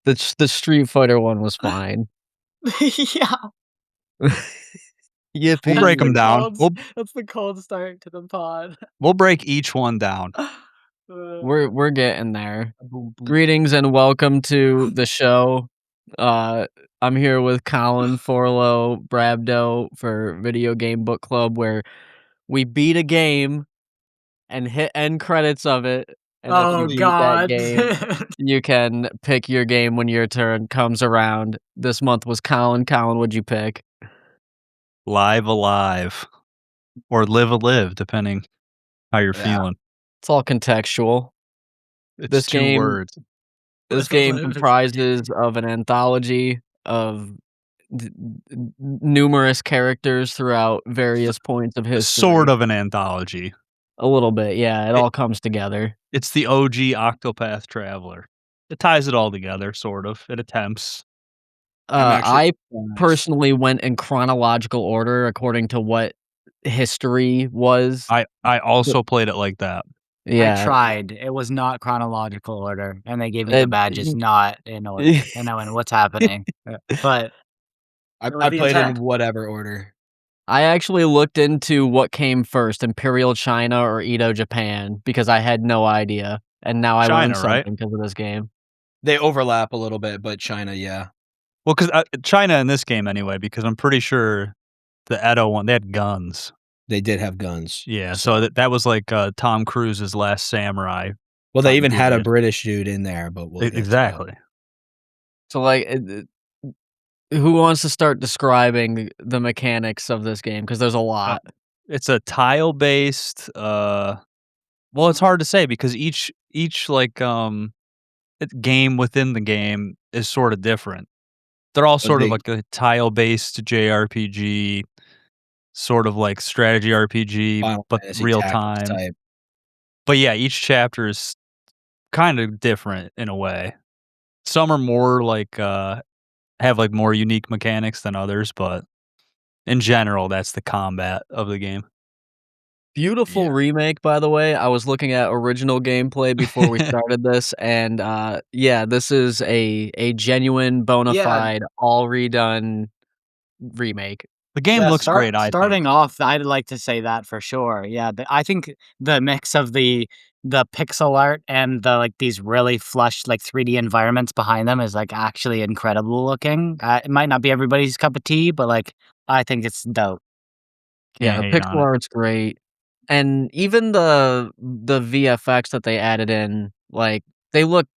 The Street Fighter one was fine. Yeah. We'll break them down. That's the cold start to the pod. We'll break each one down. We're getting there. Greetings and welcome to the show. I'm here with Colin Forlow Brabdo for Video Game Book Club, where we beat a game and hit end credits of it. And if you beat that game, you can pick your game when your turn comes around. This month was Colin. Colin, what'd you pick? Live Alive. Or Live a Live, depending how you're feeling. It's all contextual. It's This two game- words. This game comprises of an anthology of numerous characters throughout various points of history. Sort of an anthology. A little bit, yeah. It all comes together. It's the OG Octopath Traveler. It ties it all together, sort of. It attempts. I personally went in chronological order according to what history was. I also played it like that. Yeah. I tried. It was not chronological order, and they gave me the badges not in order. And I went, what's happening? But I played in whatever order. I actually looked into what came first, Imperial China or Edo Japan, because I had no idea. And now I learned something because of this game. They overlap a little bit, but China, yeah. Well, because China in this game anyway, because I'm pretty sure the Edo one, they had guns. They did have guns. Yeah, so that was like Tom Cruise's Last Samurai. Well, they even had a British dude in there, but we'll exactly. So, like, who wants to start describing the mechanics of this game? Because there's a lot. It's a tile-based. Well, it's hard to say because each like game within the game is sort of different. They're all sort of like a tile-based JRPG, sort of like strategy RPG, Final but Fantasy real Tactics time. type. But yeah, each chapter is kind of different in a way. Some are more like have like more unique mechanics than others, but in general, that's the combat of the game. Beautiful remake, by the way. I was looking at original gameplay before we started this, and yeah, this is a genuine, bona fide, all redone remake. The game looks great. Starting off, I'd like to say that for sure. Yeah, I think the mix of the pixel art and the like these really flush like 3D environments behind them is like actually incredible looking. It might not be everybody's cup of tea, but like I think it's dope. Yeah, the pixel art's great. And even the VFX that they added in, like they look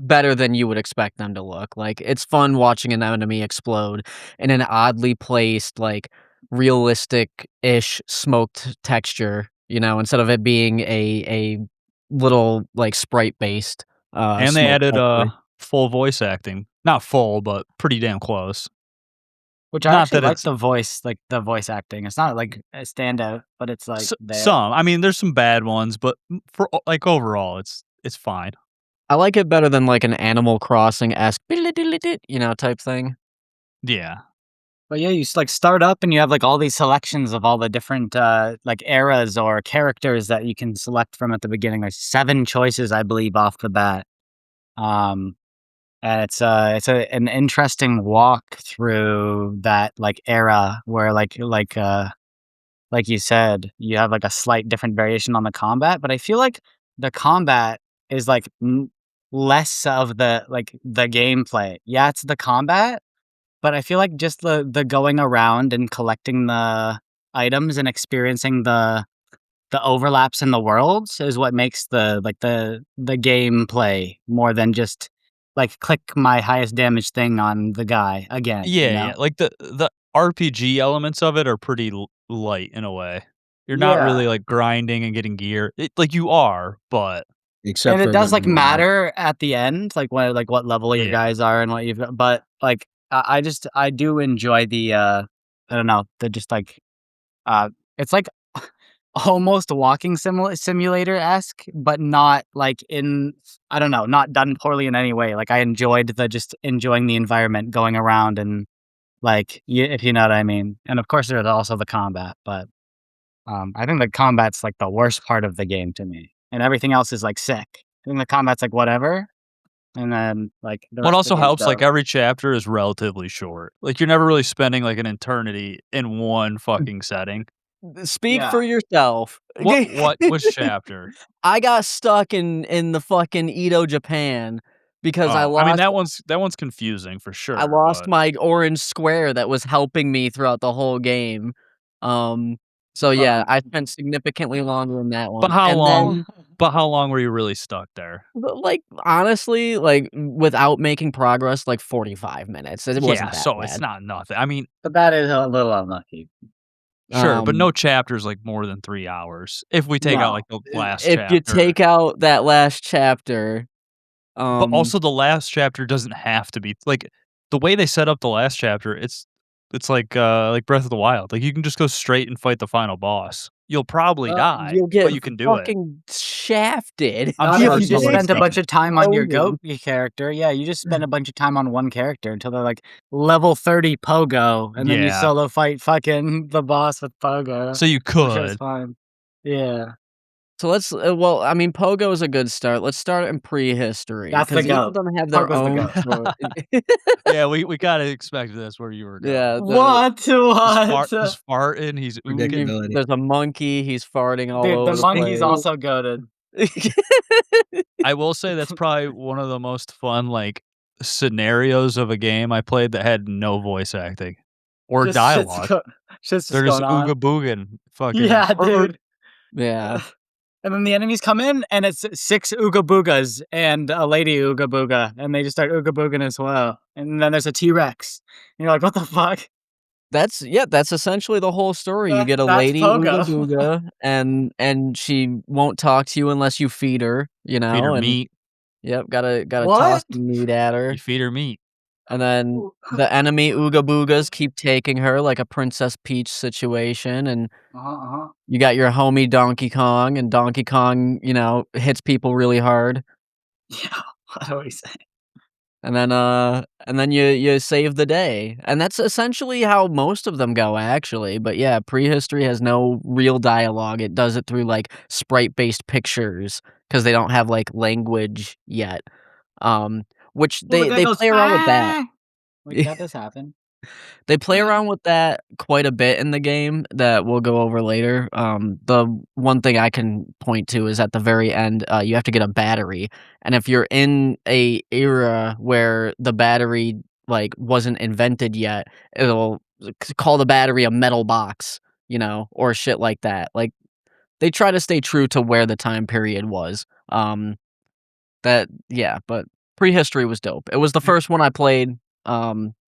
better than you would expect them to look. Like it's fun watching an enemy explode in an oddly placed, like realistic-ish smoked texture, you know, instead of it being a little like sprite-based. And they added full voice acting. Not full, but pretty damn close. Which I actually like the voice acting. It's not like a standout, but it's like some. I mean, there's some bad ones, but for like overall, it's fine. I like it better than like an Animal Crossing-esque, you know, type thing. Yeah. But yeah, you like start up and you have like all these selections of all the different like eras or characters that you can select from at the beginning. There's 7 choices, I believe, off the bat. And it's an interesting walk through that like era where like you said, you have like a slight different variation on the combat, but I feel like the combat is like less of the like the gameplay. Yeah, it's the combat, but I feel like just the going around and collecting the items and experiencing the overlaps in the worlds is what makes the gameplay more than just like click my highest damage thing on the guy again. Yeah, you know? yeah. Like the RPG elements of it are pretty light in a way. You're not really like grinding and getting gear. Like you are, but and it does like matter at the end, like what level your guys are and what you've got. But like I do enjoy the I don't know, the just like it's like almost walking simulator-esque, but not like I don't know, not done poorly in any way. Like I enjoyed just enjoying the environment, going around and like, if you know what I mean. And of course there's also the combat, but I think the combat's like the worst part of the game to me. And everything else is like sick. I think the combat's like whatever. and then like the What rest of also the game's helps, like done. every chapter is relatively short. Like you're never really spending like an eternity in one fucking setting. Speak for Yeah. yourself. Which chapter? I got stuck in the fucking Edo, Japan because Oh, I mean that one's confusing for I sure. lost But my orange square that was helping me throughout the whole game. So yeah, I spent significantly longer in that but one. how And long? then, But how long were you really stuck there? like, honestly, like, without making progress, like 45 minutes. It Yeah, wasn't that so it's bad. not nothing. I mean, But that is a little unlucky. sure, but Um, no chapter's like more than 3 hours if we take out No. like the last if you chapter. take out that last chapter, But also the last chapter doesn't have to be like the way they set up the last chapter, it's like Breath of the Wild. Like you can just go straight and fight the final boss. You'll probably die, you'll get but you can do it. fucking shafted. I'm No, sure no, you some just of the spend a stuff bunch of time on your Loading. goat character. Yeah, you just spend a bunch of time on one character until they're like level 30 Pogo, and then you Yeah. solo fight fucking the boss with Pogo. So you Which was could. fine. Yeah. So let's well, I mean, Pogo is a good start. Let's start in prehistory That's the because each of goat. them have their Pogo's the own goat. story. Yeah, we kinda expected that's where you were going. Yeah, What? He's What? farting, he's ooking. Predictability. there's a monkey, he's farting all Dude, the over the monkey's place. also goated. I will say that's probably one of the most fun, like, scenarios of a game I played that had no voice acting or Just dialogue. shit's They're just just going on. ooga booging fucking Yeah, dude. Yeah. And then the enemies come in, and it's 6 Ooga Boogas and a lady Ooga Booga, and they just start Ooga Booging as well. And then there's a T-Rex. And you're like, what the fuck? That's essentially the whole story. You get a That's lady Ooga Pogo. Booga, and she won't talk to you unless you feed her, you feed know, her and meat. yep, gotta toss What? the meat at her. You feed her meat. And then the enemy Ooga Boogas keep taking her like a Princess Peach situation, and Uh-huh. you got your homie Donkey Kong, and Donkey Kong, you know, hits people really hard. Yeah, what do we say? And then you save the day. And that's essentially how most of them go, actually. But yeah, prehistory has no real dialogue. It does it through like sprite-based pictures because they don't have like language yet. Which Well, the guy they goes, play around with that. "Ah!" Like, that does happen. They play around with that quite a bit in the game that we'll go over later. The one thing I can point to is at the very end, you have to get a battery, and if you're in a era where the battery like wasn't invented yet, it'll call the battery a metal box, you know, or shit like that. Like they try to stay true to where the time period was. But prehistory was dope. It was the first one I played.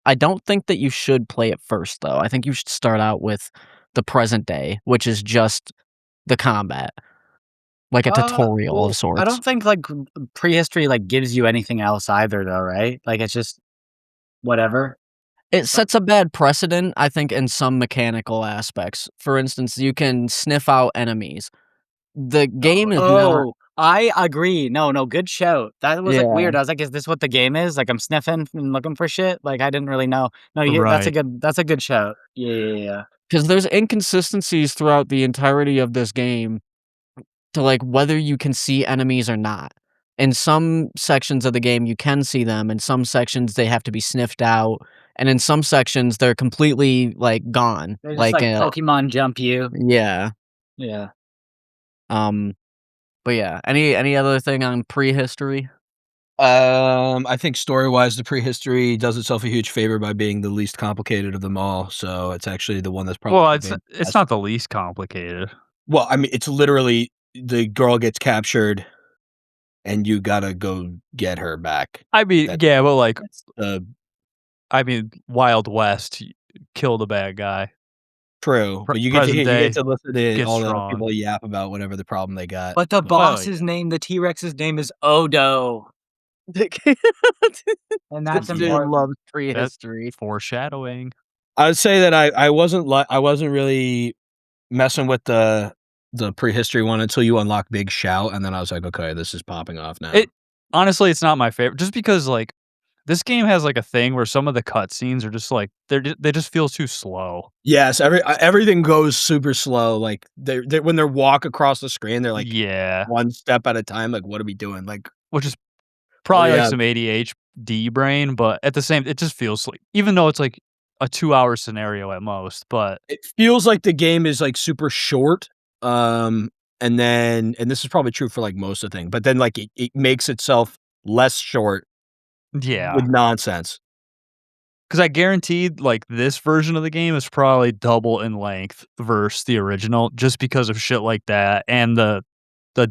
I don't think that you should play it first, though. I think you should start out with the present day, which is just the combat, like a tutorial Well, of sorts. I don't think, like, prehistory, like, gives you anything else either, though, right? Like, it's just whatever. It sets a bad precedent, I think, in some mechanical aspects. For instance, you can sniff out enemies. The game is not. I agree. No, good shout. That was, like, Yeah. weird. I was like, "Is this what the game is? Like, I'm sniffing and looking for shit?" Like, I didn't really know. No, Right. that's a good shout. Yeah. Because there's inconsistencies throughout the entirety of this game to like whether you can see enemies or not. In some sections of the game, you can see them. In some sections, they have to be sniffed out, and in some sections, they're completely like gone. They just, like, Pokemon jump you. Yeah. Yeah. But yeah, any other thing on prehistory? I think story-wise, the prehistory does itself a huge favor by being the least complicated of them all, so it's actually the one that's probably Well, being it's best. not the least complicated. Well, I mean, it's literally the girl gets captured, and you gotta go get her back. I mean, That's- yeah, but like, That's I mean, Wild West, kill the bad guy. true, but you get Present day, to listen to get all the strong. people yap about whatever the problem they got. But the yeah. boss's name, the T-Rex's name is Odo. And that's Dude important. loves prehistory. Foreshadowing. I would say that I wasn't really messing with the prehistory one until you unlock Big Shout, and then I was like, okay, this is popping off now. Honestly, it's not my favorite, just because like this game has like a thing where some of the cutscenes are just like they just feel too slow. Yes, everything goes super slow. Like they when they're walk across the screen, they're like Yeah, one step at a time. Like, what are we doing? Like, which is Probably like yeah. some ADHD brain, but at the same, it just feels like, even though it's like a 2-hour scenario at most, but It feels like the game is, like, super short, and this is probably true for, like, most of the thing, but then, like, it makes itself less short yeah. with nonsense. Because I guaranteed, like, this version of the game is probably double in length versus the original, just because of shit like that and the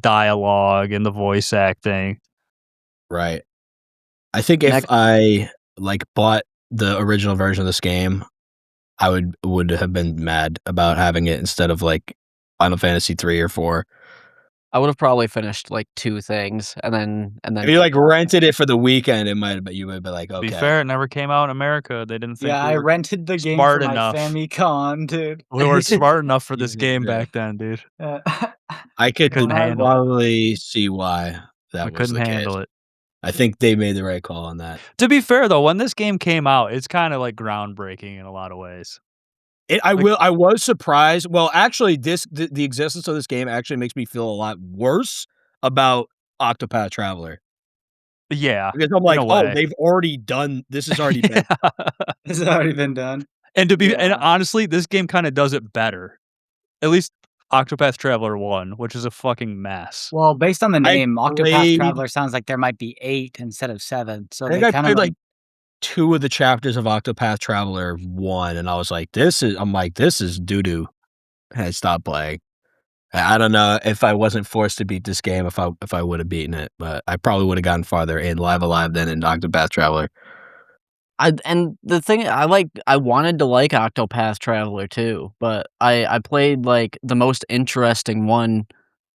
dialogue and the voice acting. Right. I think if Next I, like, bought the original version of this game, I would have been mad about having it instead of, like, Final Fantasy 3 or 4. I would have probably finished, like, 2 things and then If you, like, rented it for the weekend, it might have been you would have been like, To be "Okay." fair, it never came out in America. They didn't think Yeah, we I were rented the game smart for my enough. Famicom, dude. We weren't smart enough for this Jesus game Christ. back then, dude. Uh, I could Couldn't handle it. probably see why that I was couldn't the case. handle it. I think they made the right call on that. To be fair, though, when this game came out, it's kinda, like, groundbreaking in a lot of ways. I Like I was surprised. Well, actually, the existence of this game actually makes me feel a lot worse about Octopath Traveler yeah, because I'm in like, a "Oh, way. they've already done this has already been." Yeah. It's already been done. And to be and Yeah. honestly, this game kinda does it better. At least Octopath Traveler 1, which is a fucking mess. Well, based on the I name, Octopath played Traveler sounds like there might be 8 instead of 7, so I think they I kinda, played, like like, 2 of the chapters of Octopath Traveler 1, and I was like, "This is doo-doo," and I stopped playing. I don't know if I wasn't forced to beat this game if I would've beaten it, but I probably would've gotten farther in Live Alive than in Octopath Traveler. and the thing I wanted to like Octopath Traveler too, but I played, like, the most interesting one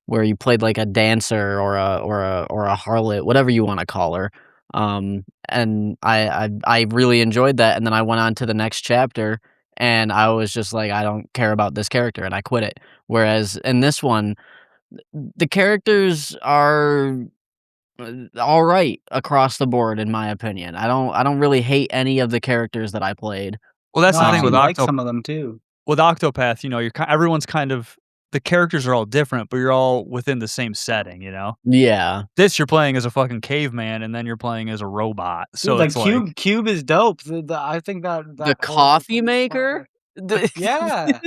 where you played, like, a dancer or a harlot, whatever you wanna call her, and I really enjoyed that, and then I went on to the next chapter, and I was just like, "I don't care about this character," and I quit it. Whereas in this one, the characters are alright across the board, in my opinion. I don't really hate any of the characters that I played. Well, that's No, the I thing actually with like some of them too. Octopath, you know, you're everyone's kind of the characters are all different, but you're all within the same setting, you know? Yeah. This, you're playing as a fucking caveman, and then you're playing as a robot, so Dude, like, it's like Cube is dope. I think that The whole coffee system is maker? fire. The Yeah.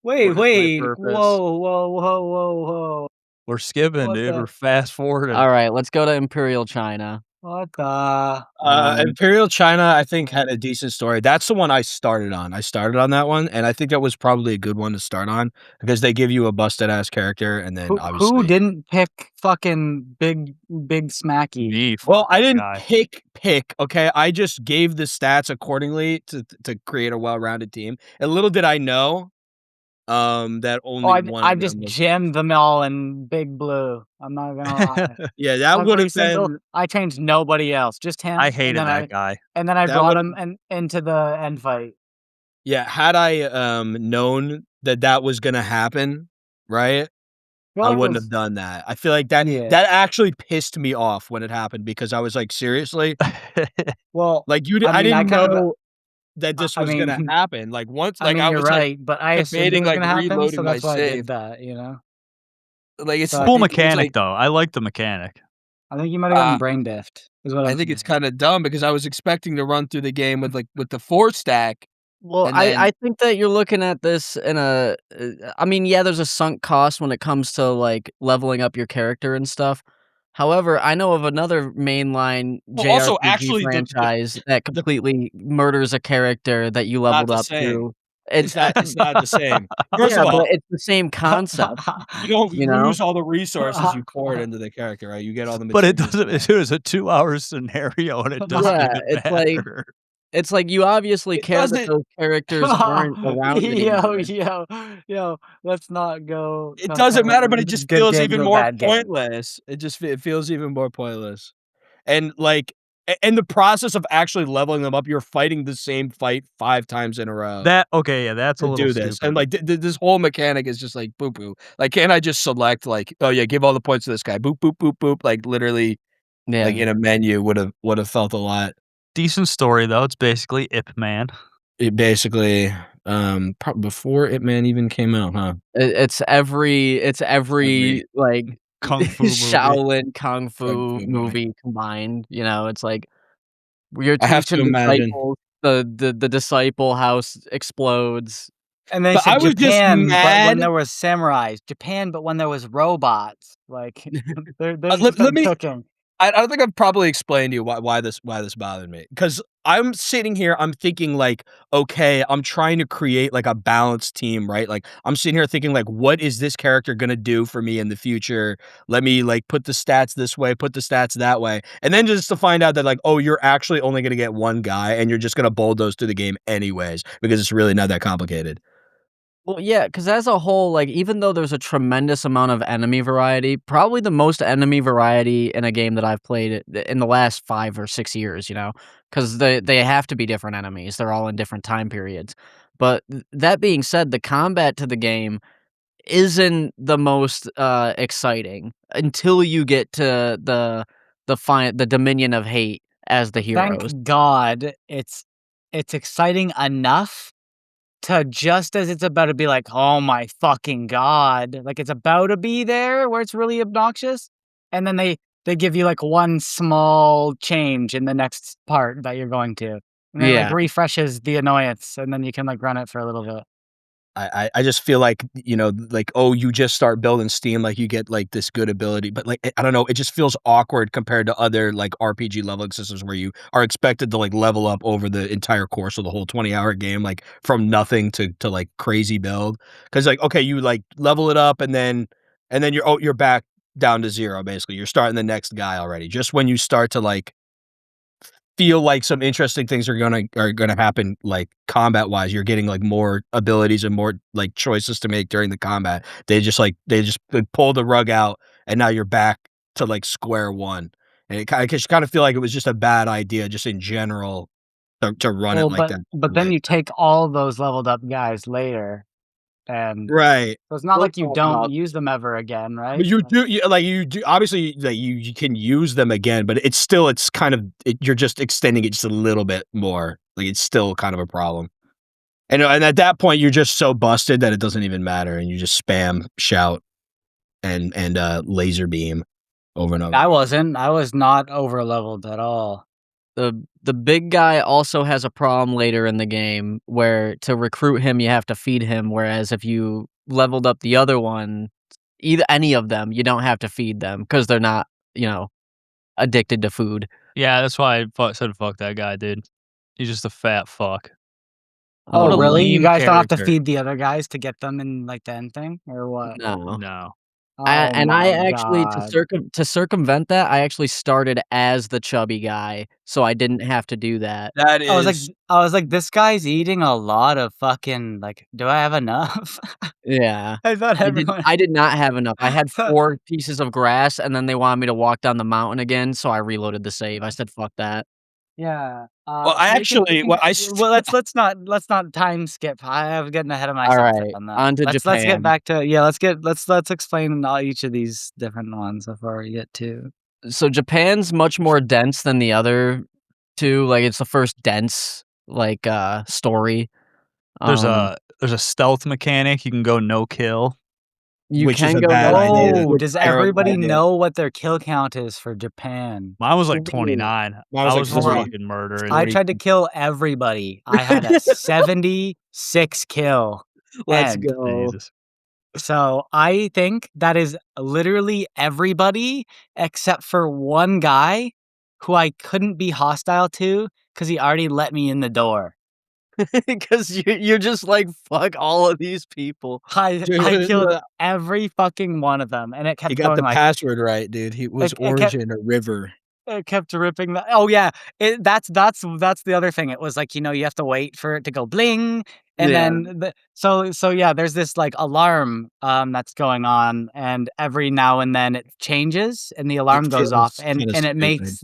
Wait, what is my wait. purpose? Whoa, whoa, whoa, whoa, whoa. We're skipping, What dude, we're the fast forwarding. Alright, let's go to Imperial China. what the Imperial China, I think, had a decent story. That's the one I started on. I started on that one, and I think that was probably a good one to start on because they give you a busted ass character, and then who obviously didn't pick fucking Big Smacky? Me, Well, I fuck didn't guy. pick, okay? I just gave the stats accordingly to create a well-rounded team. And little did I know, that Oh, only one I of just them was jammed them all in Big Blue. I'm not gonna lie. yeah, that would Every have single been I changed nobody else, just him, I hated that guy. and then I that brought would him into the end fight. yeah, had I, known that that was gonna happen, right? I feel I like it wouldn't was have done that. I feel like that yeah. that actually pissed me off when it happened because I was like, "Seriously?" Well, Like, I I mean, I didn't kind of know that this I was gonna mean happen. Like, once I like, mean, I you're was, like, right, but I assumed it debating, was like, gonna happen, so reloading my that's why I save. did that, you know? Like, it's So I Cool think it's mechanic, like, though. I like the mechanic. you might have gotten uh, brain diffed, is what I I'm think it's saying. kinda dumb because I was expecting to run through the game with, like, with the 4 stack, Well, and then I think that you're looking at this in I mean, yeah, there's a sunk cost when it comes to, like, leveling up your character and stuff. However, I know of another mainline well, also, JRPG actually, franchise that the completely murders a character that you not leveled the up same. to. It's It's not the same. First yeah, of but all, it's the same concept, you don't you know? lose all the resources you poured into the character, right? You get all the But it materials doesn't back. it was a 2-hour scenario, and it doesn't Yeah, even matter. it's like you obviously It care that doesn't those characters aren't around Yo, anymore. yo, yo, let's not go It doesn't matter, but it just good feels game even to a more bad game. pointless. It just it feels even more pointless. And, like, in the process of actually leveling them up, you're fighting the same fight 5 times in a row That okay, yeah, that's a to little do this. And, stupid. like, this whole mechanic is just, like, boo boo. Like, can't I just select, like, "Oh, yeah, give all the points to this guy." Boop, boop, boop, boop. Like, literally, like, Yeah. in a menu would have felt a lot. Decent story, though. It's basically Ip Man. It basically, before Ip Man even came out, huh? It's Agreed. every, like, Kung fu movie. Shaolin Kung Fu Kung Fu movie. movie combined, you know, it's like you're I have to teaching imagine. disciples the disciple house explodes. And they But said I was just Japan, but when mad. there was samurais. Japan, but when there was robots. Like they're Let just let me cooking. I don't think I've probably explained to you why this bothered me. Because I'm sitting here, I'm thinking like, okay, I'm trying to create like a balanced team, right? Like I'm sitting here thinking like, what is this character gonna do for me in the future? Let me like put the stats this way, put the stats that way, and then just to find out that like, oh, you're actually only gonna get one guy, and you're just gonna bulldoze through the game anyways because it's really not that complicated. Well, yeah, because as a whole, like, even though there's a tremendous amount of enemy variety, probably the most enemy variety in a game that I've played in the last 5 or 6 years, you know, because they have to be different enemies. They're all in different time periods. But that being said, the combat to the game isn't the most exciting until you get to the Dominion of Hate as the heroes. Thank God it's exciting enough to just as it's about to be like, oh my fucking God. Like it's about to be there where it's really obnoxious. And then they give you like one small change in the next part that you're going to. And then it like Yeah. refreshes the annoyance and then you can like run it for a little bit. I just feel like, you know, like, oh, you just start building steam, like you get like this good ability, but like I don't know, it just feels awkward compared to other like RPG leveling systems where you are expected to like level up over the entire course of the whole 20-hour game, like from nothing to like crazy build. Because like, okay, you like level it up and then you're back down to zero basically. You're starting the next guy already. Just when you start to like feel like some interesting things are gonna happen, like combat wise. You're getting like more abilities and more like choices to make during the combat. They just like pull the rug out, and now you're back to like square one. And I just kind of feel like it was just a bad idea, just in general, to run it Well, like but that. but then you take all those leveled up guys later and Right. so it's not We'll like you talk don't about use them ever again, right? But you do obviously like you can use them again, but it's kind of you're just extending it just a little bit more. Like it's still kind of a problem. And at that point you're just so busted that it doesn't even matter, and you just spam shout and laser beam over and over. I wasn't. I was not over leveled at all. the big guy also has a problem later in the game where to recruit him you have to feed him, whereas if you leveled up the other one, either any of them, you don't have to feed them because they're not, you know, addicted to food. Yeah, that's why I said fuck that guy, dude. He's just a fat fuck. What Oh, a really? You lame guys don't have to character. feed the other guys to get them in like the end thing or what? No. No. Oh And I my actually God. to circumvent that, I actually started as the chubby guy, so I didn't have to do that. That I was is like, this guy's eating a lot of fucking like, do I have enough? Yeah. I thought everyone I did not have enough. I had 4 pieces of grass, and then they wanted me to walk down the mountain again, so I reloaded the save. I said, "Fuck that." Yeah. well, I actually well I s- Well, let's not time skip. I'm getting ahead of myself Alright, on that. on to Let's get Japan. back to let's explain all each of these different ones before we get to So Japan's much more dense than the other 2, like, it's the first dense, like, story. There's Um, a stealth mechanic. You can go no kill. you which is can a go bad no idea. kill, Oh, which does is terrible everybody idea. know what their kill count is for Japan? Mine was like Ooh. 29. Mine was I like was just 3. fucking murdering. I tried to kill everybody. I had a 76 kill Let's end. go. Jesus. So I think that is literally everybody except for one guy who I couldn't be hostile to because he already let me in the door. Because you're just like, "Fuck all of these people." I Dude, killed every fucking one of them, and it kept you got going the like password right, dude. He was it kept Origin or River. it kept ripping the. Oh yeah, that's the other thing. It was like you have to wait for it to go bling, and Yeah. then so yeah, there's this like alarm that's going on, and every now and then it changes, and the alarm goes off, feels and kinda it stupid. makes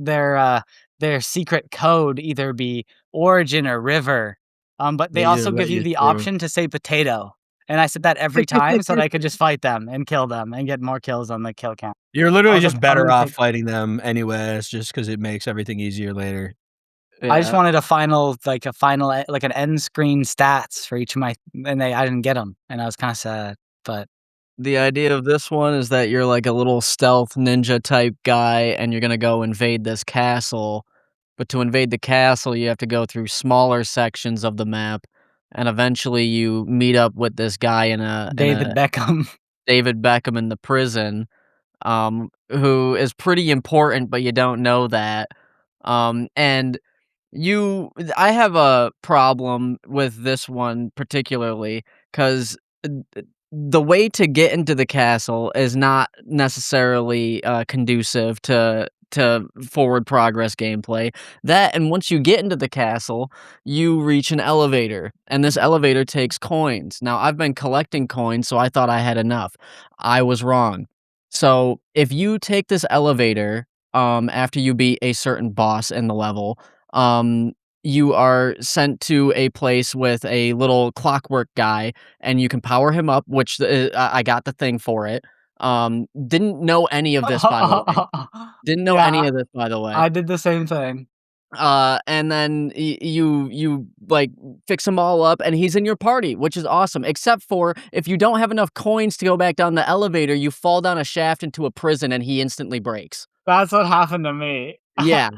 their secret code either be Origin or River. But they They also just give let you you the through. option to say potato. And I said that every time so that I could just fight them and kill them and get more kills on the kill count. You're I literally was just like, I'm better gonna off take fighting them anyways, just because it makes everything easier later. I just Yeah. wanted a final an end screen stats for each of my, and I didn't get them, and I was kind of sad. But The idea of this one is that you're like a little stealth ninja type guy, and you're gonna go invade this castle. But to invade the castle, you have to go through smaller sections of the map, and eventually you meet up with this guy in David a Beckham. David Beckham in the prison, who is pretty important, but you don't know that. And I have a problem with this one particularly because the way to get into the castle is not necessarily conducive to forward progress gameplay. That and once you get into the castle, you reach an elevator, and this elevator takes coins. Now, I've been collecting coins, so I thought I had enough. I was wrong. So, if you take this elevator, after you beat a certain boss in the level, um, you are sent to a place with a little clockwork guy, and you can power him up, which I got the thing for it. Didn't know any of this, by the way. Didn't know any Yeah, of this, by the way. I did the same thing. And then you like fix them all up, and he's in your party, which is awesome. Except for if you don't have enough coins to go back down the elevator, you fall down a shaft into a prison, and he instantly breaks. That's what happened to me. Yeah,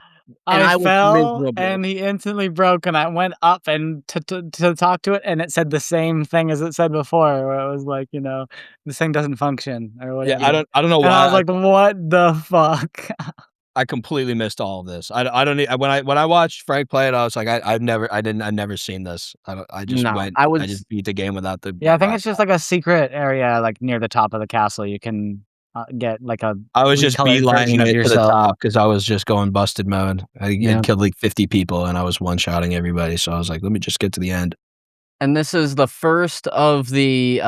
and I I was fell, miserable. and he instantly broke, and I went up and to talk to it, and it said the same thing as it said before, where it was like, "This thing doesn't function," or Yeah, whatever. I don't know And I was why like, "What the fuck?" I completely missed all of this. I don't e when I watched Frank play it, I was like, I've never seen this. I just No, went I I was just beat the game without the Yeah, I think it's just like a secret area, like, near the top of the castle. You can, get, like, a I was just recolored version beelining of it to the yourself. top because I was just going busted mode. I Yeah. had killed like 50 people and I was one-shotting everybody, so I was like, "Let me just get to the end." And this is the first of the,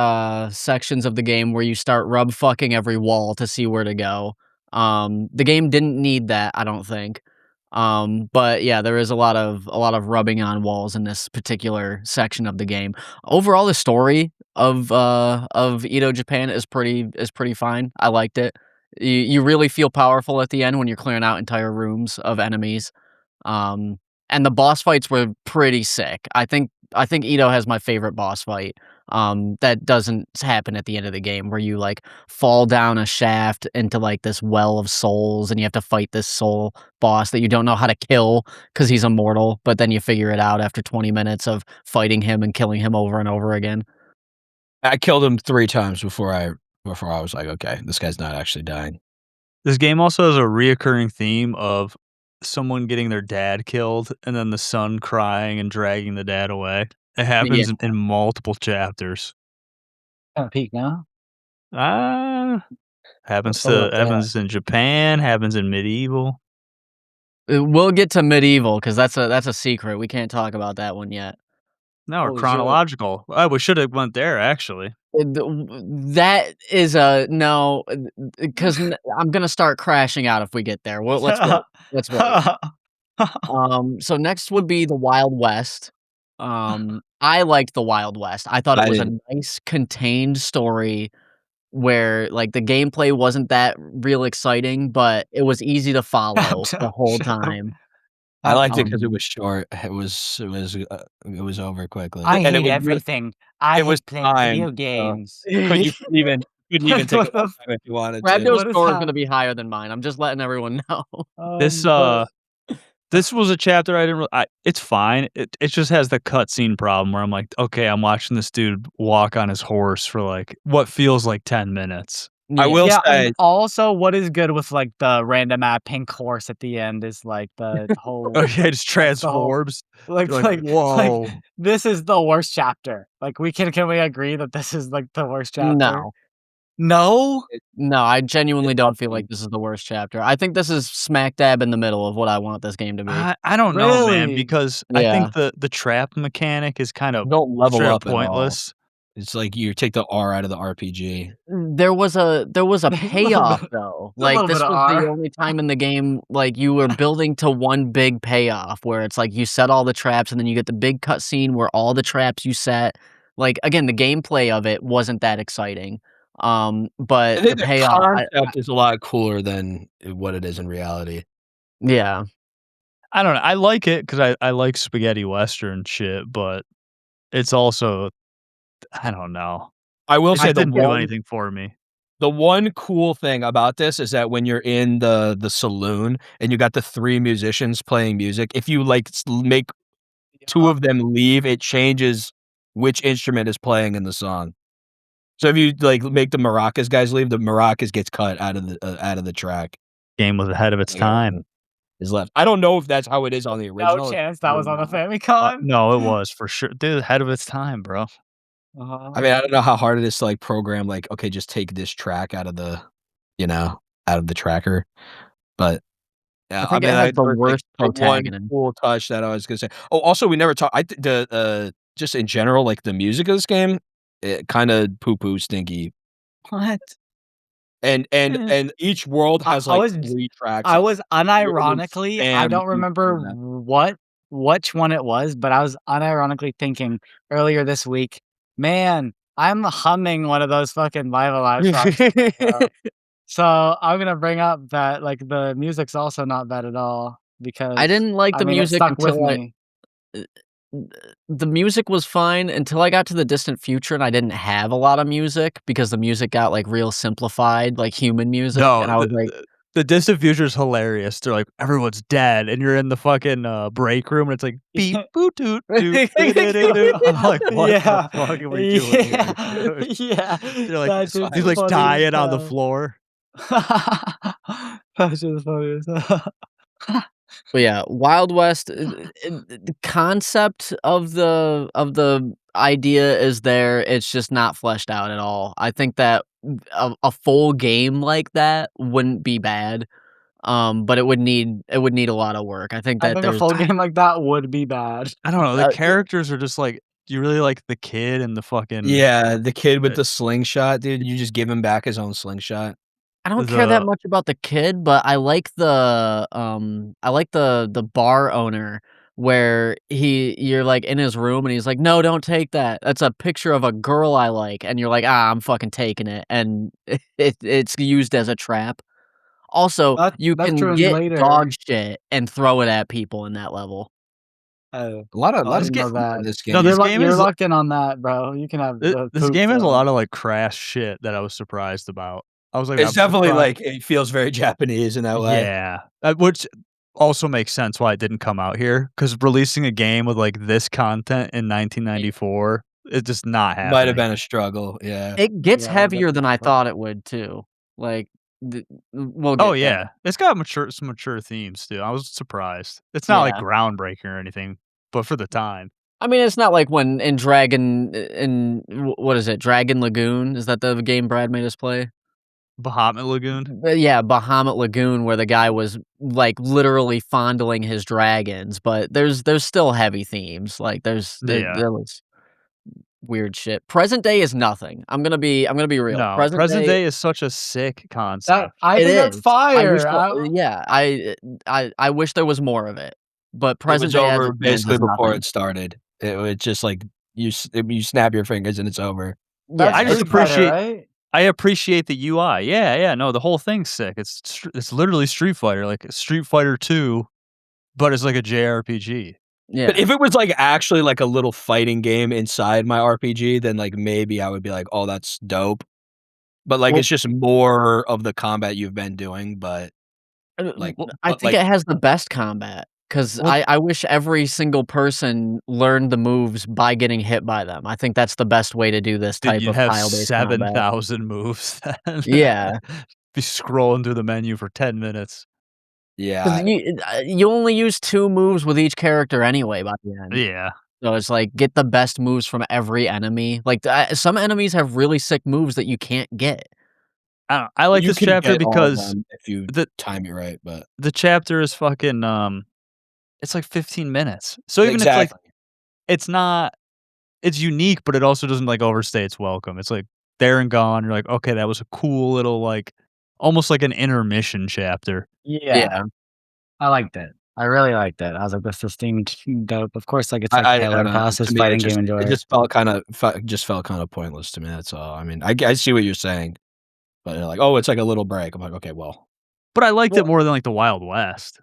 sections of the game where you start rub fucking every wall to see where to go. The game didn't need that, I don't think. But yeah, there is a lot of rubbing on walls in this particular section of the game. Overall, the story of Edo Japan is pretty fine. I liked it. You really feel powerful at the end when you're clearing out entire rooms of enemies. Um, and the boss fights were pretty sick. I think Ito has my favorite boss fight. That doesn't happen at the end of the game where you like fall down a shaft into like this well of souls and you have to fight this soul boss that you don't know how to kill because he's immortal, but then you figure it out after 20 minutes of fighting him and killing him over and over again. I killed him 3 times before I was like, "Okay, this guy's not actually dying." This game also has a reoccurring theme of someone getting their dad killed and then the son crying and dragging the dad away. It Yeah. happens in multiple chapters. Kinda peak now. Ah, happens Pull to up that. happens in Japan, happens in medieval. We'll get to medieval because that's a secret. We can't talk about that one yet. No, or Holy shit. chronological. Oh, we should have went there actually. That is a no, because I'm gonna start crashing out if we get there. Well, let's wait. Let's wait. So next would be the Wild West. I liked the Wild West. I thought it I was a didn't. nice contained story where, like, the gameplay wasn't that real exciting, but it was easy to follow the whole Shut up. time. I liked it because it Um was short. It was over quickly, I and hate everything. I it was hate playing video timed, so games. couldn't even take What it the one f time if you wanted to. Rabdo's what is score is hap gonna be higher than mine. I'm just letting everyone know. This but this was a chapter I didn't really it's fine. It just has the cutscene problem where I'm like, "Okay, I'm watching this dude walk on his horse for, like, what feels like 10 minutes." I Yeah. will Yeah, and say also what is good with, like, the random pink horse at the end is, like, the whole Okay, it just like, the whole transforms. like You're like, like, "Whoa." this is the worst chapter. Like, can we agree that this is, like, the worst chapter? No. No? No, I genuinely it's don't up feel to like me. this is the worst chapter. I think this is smack dab in the middle of what I want this game to be. I don't know, man, Really? because I Yeah. think the trap mechanic is kind of You don't level straight up up at all. pointless. It's like you take the R out of the RPG. There was a A little payoff bit though. a Like little bit this of was the R. only time in the game like you were building to one big payoff where it's like you set all the traps and then you get the big cutscene where all the traps you set. Like again, the gameplay of it wasn't that exciting. I But the think the payoff, concept is a lot cooler than what it is in reality. yeah. I don't know, I like it 'cause I like spaghetti western shit, but it's also I don't know. I will It say just the didn't do one anything for me. the one cool thing about this is that when you're in the saloon and you got the 3 musicians playing music, if you, like, make 2 of them leave, it changes which instrument is playing in the song. So if you, like, make the maracas guys leave, the maracas gets cut out of the track. Game was ahead of its time. Is left. I don't know if that's how it is on the No original. chance that was on the Family. Famicom. No, it was for sure. Dude, ahead of its time, bro. I mean, I don't know how hard it is to, like, program, like, okay, just take this track out of the out of the tracker, but, yeah, I think it mean, has the there was, like, worst the one protagonist. cool touch that I was gonna say. Oh, also, we never talked. Just in general, like, the music of this game, it kinda poo-poo stinky, What? and each world has, I like, was 3 tracks. I was Really unironically, I spam don't each remember of them. which one it was, but I was unironically thinking earlier this week, "Man, I'm humming one of those fucking Viva Live songs." So, I'm gonna bring up that, like, the music's also not bad at all because, I didn't like I the mean, it music stuck with until me. the music was fine until I got to the distant future and I didn't have a lot of music because the music got, like, real simplified, like human music, and No, I was like, the distant future is hilarious. They're like, everyone's dead, and you're in the fucking break room, and it's like beep boop doot doot. I'm like, what Yeah. the fuck are we doing here? dude?" Yeah. They're like, That shit's he's like funny as dying on the hell. floor. That shit's funny as hell. but yeah, Wild West, the concept of the idea is there, it's just not fleshed out at all. I think that a full game like that wouldn't be bad, but it would need a lot of work. I think I that think a there's full game like that would be bad. I don't know. The Uh, characters are just like, do you really like the kid and the fucking Yeah, the kid with Uh, the slingshot, dude, you just give him back his own slingshot. I don't care that the much about the kid, but I like the bar owner where you're, like, in his room and he's like, "No, don't take that. That's a picture of a girl I like." And you're like, "Ah, I'm fucking taking it." And it's used as a trap. Also, you That's can ruined get later. dog shit and throw it at people in that level. Oh. A lot I of didn't know poop that. in this No, game. this You're game you're is locked in on that, bro. You can have the this poop game has a zone. lot of like crass shit that I was surprised about. I was like, It's I'm definitely, surprised. like, it feels very Japanese in that way. Yeah, which also makes sense why it didn't come out here. Because releasing a game with like this content in 1994, it's just not Might have happening. been a struggle, yeah. It gets Yeah, heavier than I definitely. thought it would too. Like, we'll Oh get there. yeah, it's got some mature themes too. I was surprised. It's not like Yeah. groundbreaking or anything, but for the time, I mean, it's not like when in what is it? Dragon Lagoon? Is that the game Brad made us play? Bahamut Lagoon. Yeah, Bahamut Lagoon, where the guy was, like, literally fondling his dragons, but there's still heavy themes, like, Yeah. there was weird shit. Present day is nothing. I'm gonna be real. No, Present present day day is such a sick That concept. I it think that's is. I wish fire. yeah, I wish there was more of it, but It present was day as over it stands basically is before nothing. it started. It was just like you snap your fingers and it's over. That's Yeah, I just Street Fighter, appreciate right? I appreciate the UI. Yeah, yeah, no, the whole thing's sick. It's literally Street Fighter, like Street Fighter 2, but it's like a JRPG. yeah. But if it was, like, actually, like, a little fighting game inside my RPG, then, like, maybe I would be like, "Oh, that's dope." But, like, Well it's just more of the combat you've been doing, but, like I but, think like it has the best combat 'cause well I wish every single person learned the moves by getting hit by them. I think that's the best way to do this Dude, type you'd of have tile-based combat. 7,000 moves then. Yeah, Be scrolling through the menu for 10 minutes. 'cause yeah. you only use 2 moves with each character anyway by the end. Yeah. So it's like, get the best moves from every enemy. Like, some enemies have really sick moves that you can't get. I like You this can chapter get all of because them if you the time it right, but the chapter is fucking, it's like 15 minutes. So even if, like, exactly. it's not it's unique, but it also doesn't, like, overstay its welcome. It's like there and gone. You're like, "Okay, that was a cool little, like" almost like an intermission chapter. Yeah, Yeah. I liked it. I really liked it. I was like, "This seemed dope." Of course, like, it's like I Taylor don't know. Haas's To me, fighting game enjoyer. it just felt kinda pointless to me, that's all. I mean, I see what you're saying, but they're like, "Oh, it's like a little break." I'm like, "Okay, well." But I liked it Well more than, like, the Wild West.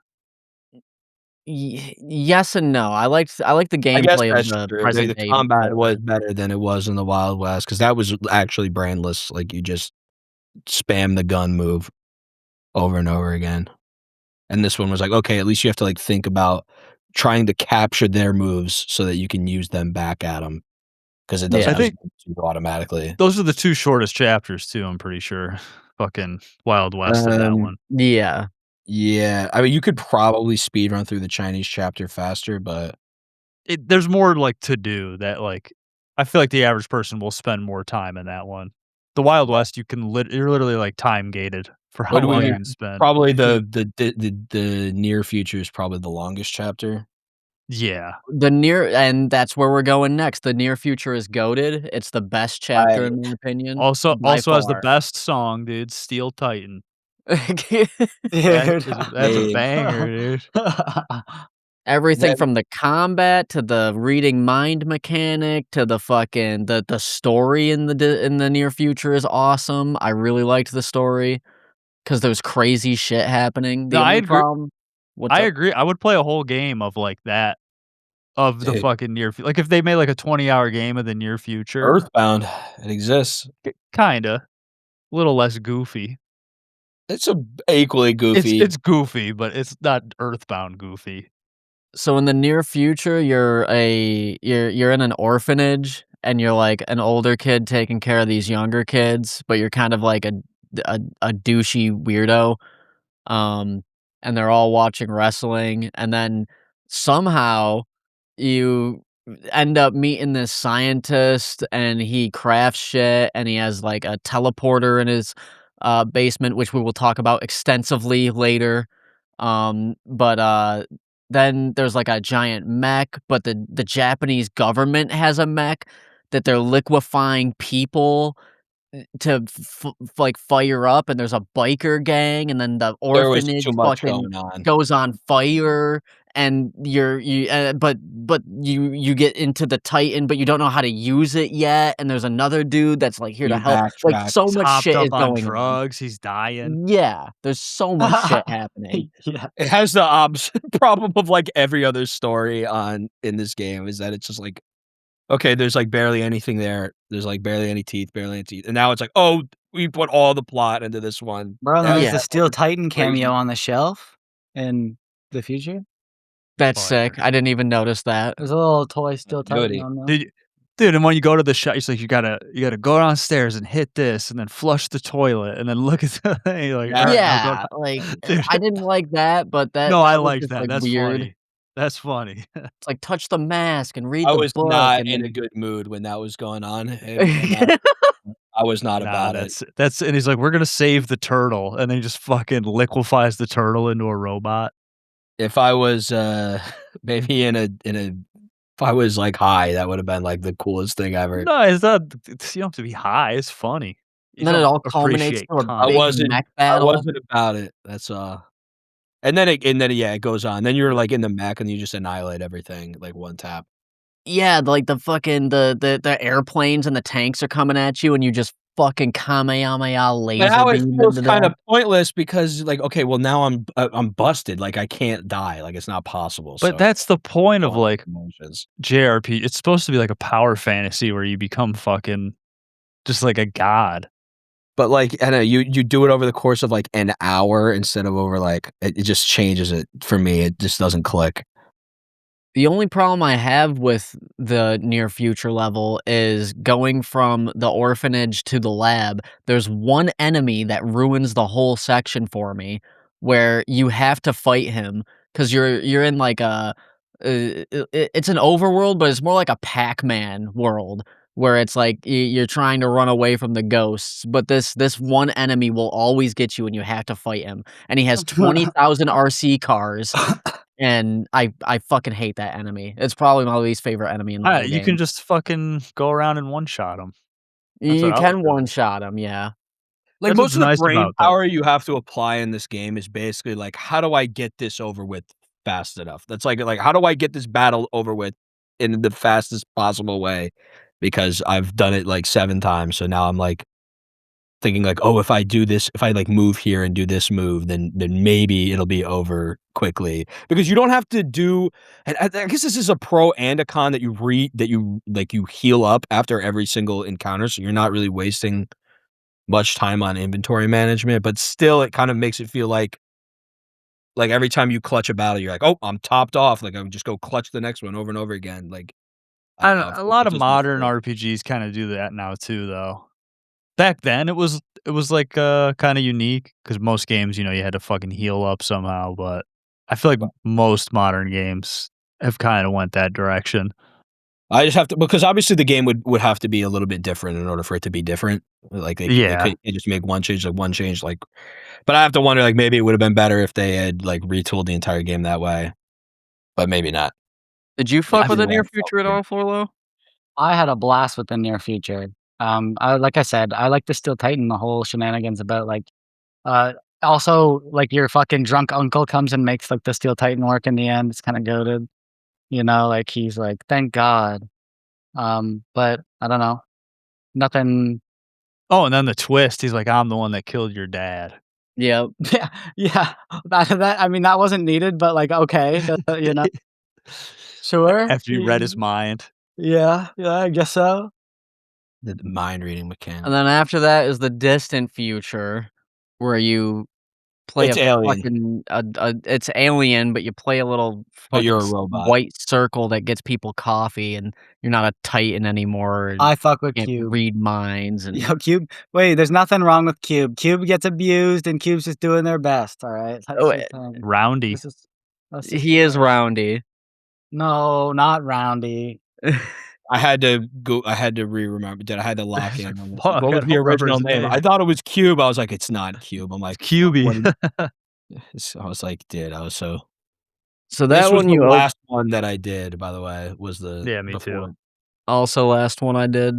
Yes and no. I liked the I guess gameplay of that's the true. present The day combat was Fortnite. better than it was in the Wild West because that was actually brainless. Like you just spam the gun move over and over again. And this one was like, okay, at least you have to like think about trying to capture their moves so that you can use them back at them because it doesn't Yeah. I think just do automatically. those are the 2 shortest chapters too, I'm pretty sure. Fucking Wild West of that one. Yeah. Yeah, I mean, you could probably speed run through the Chinese chapter faster, but There's more, like, to do that, like I feel like the average person will spend more time in that one. The Wild West, you're literally, like, time gated for how what do long we? you Yeah. can spend. Probably the near future is probably the longest chapter. Yeah. And that's where we're going next. The near future is goated. It's the best chapter I in my opinion, Also by has the far. best song, dude, Steel Titan. Dude. That's a Hey. banger, dude. Everything That from the combat to the reading mind mechanic to the fucking the story in the near future is awesome. I really liked the story because there was crazy shit happening. No, The I only agree. problem What's I up? agree. I would play a whole game of, like, that, of the Hey, fucking near fu like, if they made, like, a 20-hour game of the near future, Earthbound, it exists. kinda, little less goofy. It's a equally goofy. It's goofy, but it's not Earthbound goofy. So in the near future, you're in an orphanage and you're like an older kid taking care of these younger kids, but you're kind of like a douchey weirdo. Um, and they're all watching wrestling, and then somehow you end up meeting this scientist, and he crafts shit, and he has like a teleporter in his basement, which we will talk about extensively later. But then there's like a giant mech, but the Japanese government has a mech that they're liquefying people to like fire up, and there's a biker gang, and then the There was orphanage too much fucking going on. goes on fire, and but you get into the Titan, but you don't know how to use it yet, and there's another dude that's like here to You help. Like backtrack. so He's much hopped shit is up on going on. drugs, he's dying. Yeah, there's so much shit happening. Yeah. It has the problem of like every other story in this game is that it's just like, okay, there's like barely anything there. There's like barely any teeth, and now it's like, oh, we put all the plot into this one. Bro, and then there's Yeah. the Steel Titan crazy. cameo on the shelf in the future. That's Fire. sick. I didn't even notice that. There's a little toy Steel Beauty. Titan on there. Dude, and when you go to the shop, he's like, you gotta go downstairs and hit this, and then flush the toilet, and then look at the thing. You're like, Yeah. "All right, now Yeah, go." like Dude. I didn't like that, but No, I that was like just that. like That's weird. funny. That's funny. It's like touch the mask and read I the was book, not and in a then good mood when that was going on. I was not Nah, about it. that's and he's like, "We're gonna save the turtle," and then he just fucking liquefies the turtle into a robot. If I was maybe if I was like high, that would have been like the coolest thing ever. No, it's not. You don't have to be high. It's funny. You and then it don't all culminates appreciate to a content. big mech I battle. wasn't about it. That's and then it goes on. Then you're like in the mech and you just annihilate everything like one tap. Yeah, like the fucking the airplanes and the tanks are coming at you, and you just fucking Kamehameha laser Now it beam feels into kind them. of pointless because like, okay, well now I'm busted. Like I can't die. Like it's not possible. But So that's the point of going like emotions. JRP. It's supposed to be like a power fantasy where you become fucking just like a god. But like I know you do it over the course of like an hour instead of over like it just changes it for me. It just doesn't click. The only problem I have with the near future level is going from the orphanage to the lab. There's one enemy that ruins the whole section for me, where you have to fight him because you're in like it's an overworld, but it's more like a Pac-Man world where it's like you're trying to run away from the ghosts. But this one enemy will always get you, and you have to fight him. And he has 20,000 RC cars. And I fucking hate that enemy. It's probably my least favorite enemy in the whole You game. can just fucking go around and one shot him. That's You what I can like about it. one-shot him, yeah. Like That's most what's of the nice brain about that. power you have to apply in this game is basically like, how do I get this over with fast enough? That's like how do I get this battle over with in the fastest possible way? Because I've done it like 7 times, so now I'm like thinking like, oh, if I do this, if I like move here and do this move, then maybe it'll be over quickly, because you don't have to do. And I guess this is a pro and a con that you heal up after every single encounter, so you're not really wasting much time on inventory management. But still, it kind of makes it feel like every time you clutch a battle, you're like, oh, I'm topped off. Like I would just go clutch the next one over and over again. Like I I don't don't know. know, a lot It of doesn't modern feel- RPGs kinda do that now too, though. Back then, it was like, kinda unique because most games, you had to fucking heal up somehow, but I feel like most modern games have kinda went that direction. I just have to, because obviously the game would have to be a little bit different in order for it to be different. Like they Yeah. could just make one change, like. But I have to wonder, like maybe it would have been better if they had like retooled the entire game that way, but maybe not. Did you fuck with the Either way, near it felt future at weird. all, Forlo? I had a blast with the near future. Like I said, I like to Steel Titan, the whole shenanigans about like, uh, also like your fucking drunk uncle comes and makes like the Steel Titan work in the end. It's kind of goaded, like he's like, thank God. But I don't know, nothing. Oh, and then the twist, he's like, "I'm the one that killed your dad." Yep. Yeah, yeah. That I mean, that wasn't needed, but like, okay, sure. After you read his mind. Yeah, I guess so. The mind reading mechanic. And then after that is the distant future, where you play It's a Alien. fucking it's Alien, but you play a little But you're a fucking robot. white circle that gets people coffee, and you're not a Titan anymore, and I fuck with you can't Cube. read minds, and Yo, Cube. Wait, there's nothing wrong with Cube. Cube gets abused, and Cube's just doing their best. All right. Oh, Roundy. This is. That's just he is the- roundy. No, not Roundy. I had to go. I had to remember that. I had to lock in. On this. Fuck, What I was the don't remember original his name? name. I thought it was Cube. I was like, it's not Cube. I'm like, QB. I was like, dude, I was so. So This that was one the you last one that I did, by the way. Was the Yeah, me before. too. also last one I did.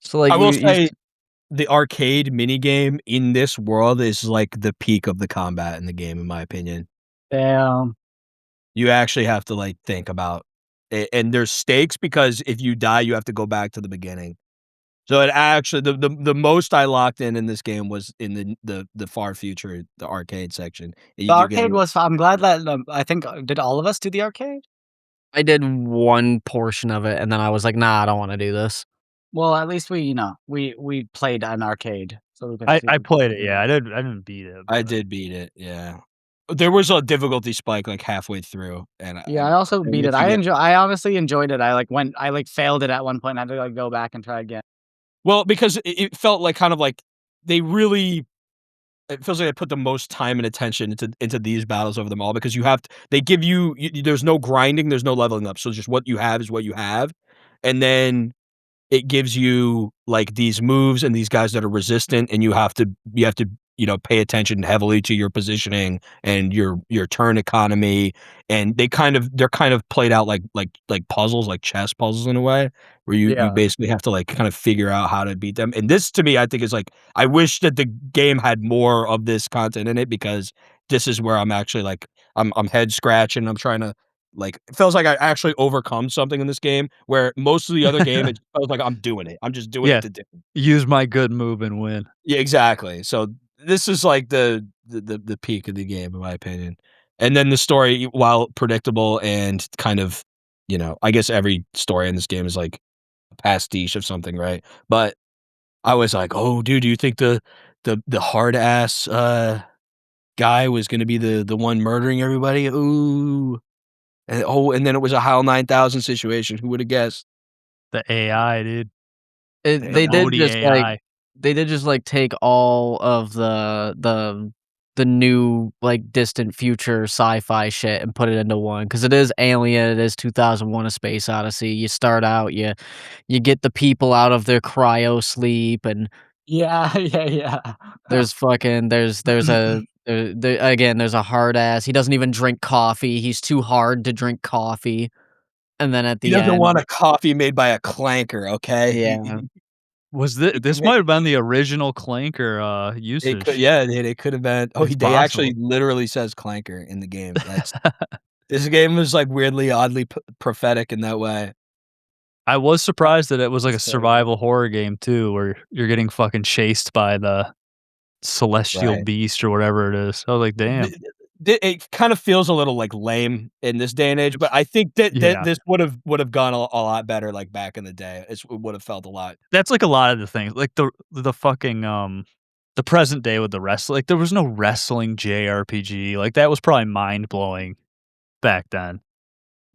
So like I will you say, the arcade minigame in this world is like the peak of the combat in the game, in my opinion. Damn. You actually have to like think about it, and there's stakes because if you die, you have to go back to the beginning. So it actually the most I locked in this game was in the far future, the arcade section. The arcade was. I'm glad that I think did all of us do the arcade? I did one portion of it, and then I was like, nah, I don't want to do this. Well, at least we played an arcade, so we could I see I what played people it, yeah. I didn't beat it. I but- did beat it, yeah. There was a difficulty spike like halfway through, and Yeah, I also and beat once it. you get- I honestly enjoyed it. I failed it at one point. I had to like go back and try again. Well, because it felt like kind of like they really. It feels like they put the most time and attention into these battles over them all, because you have to, they give you, there's no grinding, there's no leveling up, so just what you have is what you have, and then it gives you like these moves and these guys that are resistant, and you have to pay attention heavily to your positioning and your turn economy, and they're kind of played out like puzzles, like chess puzzles in a way, where you Yeah. basically have to like kind of figure out how to beat them. And this to me, I think, is like, I wish that the game had more of this content in it, because this is where I'm actually like I'm head scratching. I'm trying to, like, it feels like I actually overcome something in this game, where most of the other game it feels like I'm doing it. I'm just doing Yeah. it to do. Use my good move and win. Yeah, exactly. So this is like the peak of the game, in my opinion. And then the story, while predictable and kind of, I guess every story in this game is like a pastiche of something, right? But I was like, oh, dude, do you think the hard ass guy was gonna be the one murdering everybody? Ooh. And then it was a HAL 9000 situation. Who would have guessed? The AI, dude. They The did OD just AI. like take all of the new like distant future sci-fi shit and put it into one, because it is Alien, it is 2001: A Space Odyssey. You start out, you get the people out of their cryo sleep, and Yeah, yeah. there's fucking there's a again, there's a hard ass. He doesn't even drink coffee. He's too hard to drink coffee. And then at He the doesn't end, want a coffee made by a clanker, okay? yeah. Was this might have been the original Clanker usage. It could, yeah, it could have been. Oh, It's they actually possible. literally says clanker in the game. That's this game was like weirdly, oddly prophetic in that way. I was surprised that it was like a That's crazy. survival horror game too, where you're getting fucking chased by the celestial Right. beast or whatever it is. I was like, damn. It kind of feels a little like lame in this day and age, but I think that Yeah. this would have gone a lot better like back in the day. It would have felt a lot. That's like a lot of the things. Like the fucking the present day with the wrestling. Like there was no wrestling JRPG. Like that was probably mind blowing back then.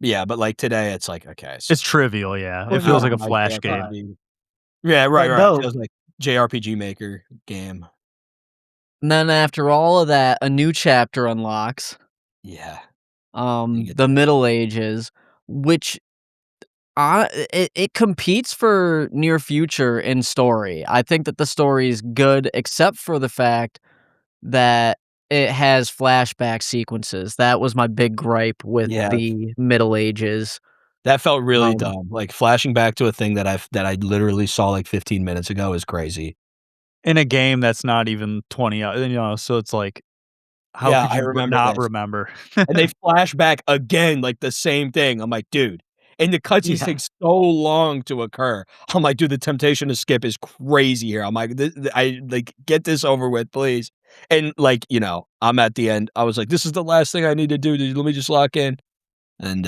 Yeah, but like today, it's like okay, It's trivial, yeah. Well, It feels no, like a like flash JRPG. game. Yeah, right, But right. no. It feels like JRPG Maker game. And then after all of that, a new chapter unlocks. Yeah. You get The that. Middle Ages, which it competes for near future in story. I think that the story is good, except for the fact that it has flashback sequences. That was my big gripe with Yeah. the Middle Ages. That felt really Um, dumb. Like flashing back to a thing that I literally saw like 15 minutes ago is crazy. In a game that's not even 20 you know, so it's like how Yeah, could I you remember not this. remember? And they flash back again like the same thing. I'm like, dude. And the cutscenes Yeah. take so long to occur. I'm like, dude, the temptation to skip is crazy here. I'm like, I like get this over with, please. And like, you know, I'm at the end. I was like, this is the last thing I need to do. Dude, let me just lock in. And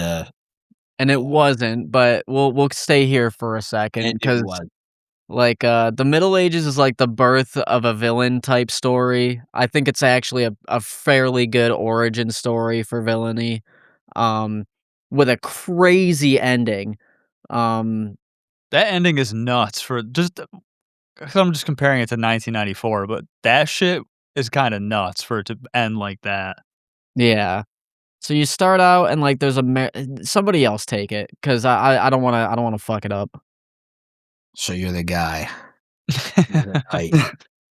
and it wasn't, but we'll stay here for a second and it because was. like the Middle Ages is like the birth of a villain type story. I think it's actually a fairly good origin story for villainy, with a crazy ending. That ending is nuts for just 'cause I'm just comparing it to 1994, but that shit is kinda nuts for it to end like that. Yeah. So you start out and like there's somebody else take it because I don't wanna fuck it up. So you're the guy. Right.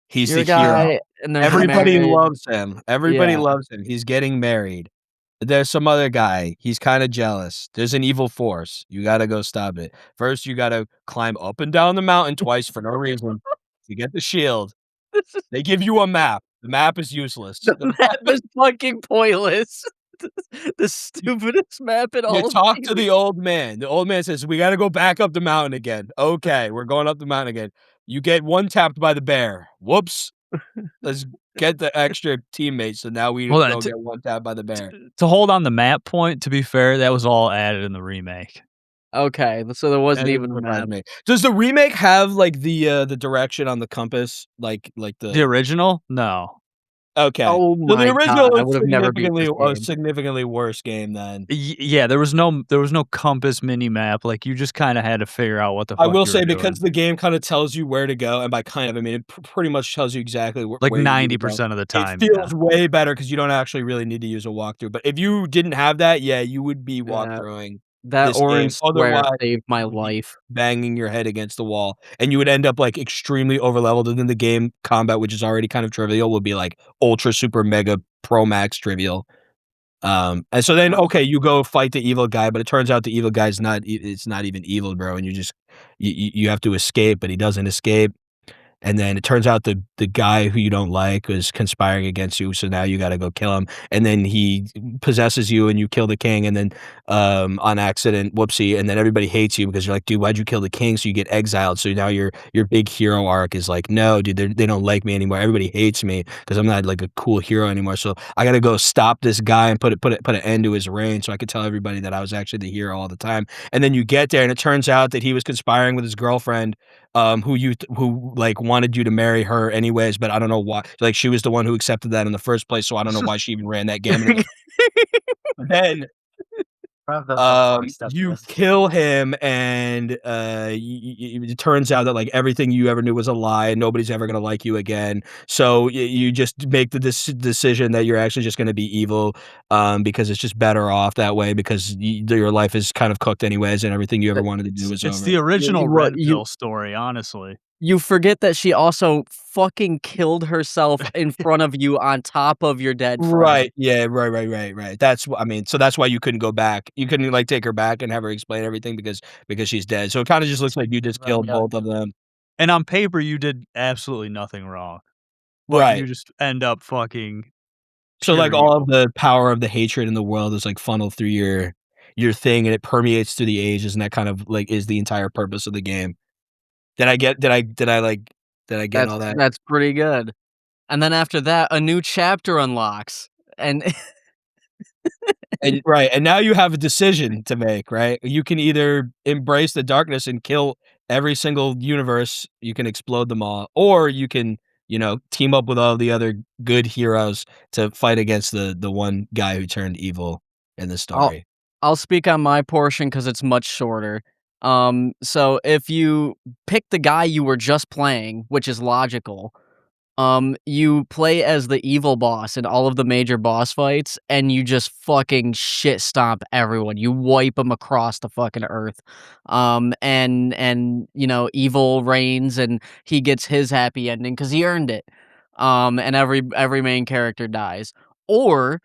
He's You're a the hero. guy and they're Everybody married. loves him. Everybody Yeah. loves him. He's getting married. There's some other guy. He's kind of jealous. There's an evil force. You got to go stop it. First, you got to climb up and down the mountain twice for no reason. You get the shield. This is They give you a map. The map is useless. the map is fucking pointless. The stupidest map in all You of talk to gaming. the old man. The old man says, "We got to go back up the mountain again." Okay, we're going up the mountain again. You get one tapped by the bear. Whoops. Let's get the extra teammates. So now we Hold on, go get one tapped by the bear. To hold on the map point, to be fair, that was all added in the remake. Okay, so there wasn't That even a doesn't map. surprise me. Does the remake have like the direction on the compass? Like The the original? No. okay. Oh So the my original god, I is would have never beat significantly this a game. significantly worse game than. Yeah, there was no compass mini map. Like you just kind of had to figure out what the fuck I will you say were doing. because the game kind of tells you where to go, and by kind of I mean it pretty much tells you exactly like where you need to go. 90% of the time. It Yeah. feels way better because you don't actually really need to use a walkthrough. But if you didn't have that, yeah, you would be walkthroughing That this game. orange square Otherwise, saved my you would be life. banging your head against the wall, and you would end up like extremely overleveled. And then the game combat, which is already kind of trivial, will be like ultra super mega pro max trivial. And so then okay, you go fight the evil guy, but it turns out the evil guy's not. It's not even evil, bro. And you just you have to escape, but he doesn't escape. And then it turns out the guy who you don't like is conspiring against you, so now you gotta go kill him. And then he possesses you and you kill the king, and then on accident, whoopsie, and then everybody hates you because you're like, dude, why'd you kill the king? So you get exiled. So now your big hero arc is like, no, dude, they don't like me anymore. Everybody hates me because I'm not like a cool hero anymore. So I gotta go stop this guy and put an end to his reign so I could tell everybody that I was actually the hero all the time. And then you get there and it turns out that he was conspiring with his girlfriend who like wanted you to marry her anyways, but I don't know why. Like she was the one who accepted that in the first place, so I don't know why she even ran that gamut. Then you kill him, and it turns out that like everything you ever knew was a lie, and nobody's ever gonna like you again. So you just make the decision that you're actually just gonna be evil, because it's just better off that way because your life is kind of cooked anyways, and everything you ever wanted to do is It's over. the original what, Redville story, honestly. You forget that she also fucking killed herself in front of you on top of your dead friend. Right. Yeah. Right. That's I mean. So that's why you couldn't go back. You couldn't like take her back and have her explain everything because she's dead. So it kind of just looks like you just killed both of them. And on paper, you did absolutely nothing wrong. But Right. you just end up fucking So like pure all evil. of the power of the hatred in the world is like funneled through your your thing and it permeates through the ages and that kind of like is the entire purpose of the game. Did I get all that? That's pretty good. And then after that, a new chapter unlocks, and And right, and now you have a decision to make, right? You can either embrace the darkness and kill every single universe, you can explode them all, or you can, team up with all the other good heroes to fight against the one guy who turned evil in the story. I'll speak on my portion because it's much shorter. So if you pick the guy you were just playing, which is logical, you play as the evil boss in all of the major boss fights, and you just fucking shit stomp everyone. You wipe them across the fucking earth. And evil reigns, and he gets his happy ending because he earned it. And every main character dies. Or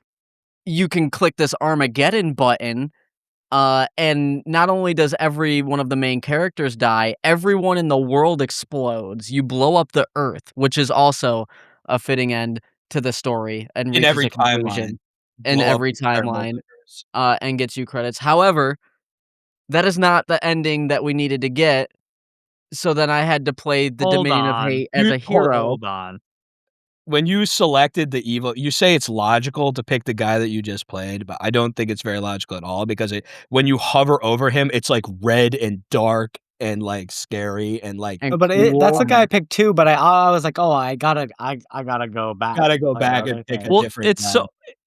you can click this Armageddon button, and not only does every one of the main characters die, everyone in the world explodes. You blow up the Earth, which is also a fitting end to the story and In reaches every a conclusion in Blow up every the entire timeline, multiverse. and gets you credits. However, that is not the ending that we needed to get. So then I had to play the Hold Dominion of on. Hate as a Hold- hero. Hold on. When you selected the evil, you say it's logical to pick the guy that you just played, but I don't think it's very logical at all because when you hover over him, it's like red and dark and like scary and like And But that's the cool. guy I picked too. But I was like, oh, I gotta go back. gotta go Like, back okay, and pick okay. a Well, different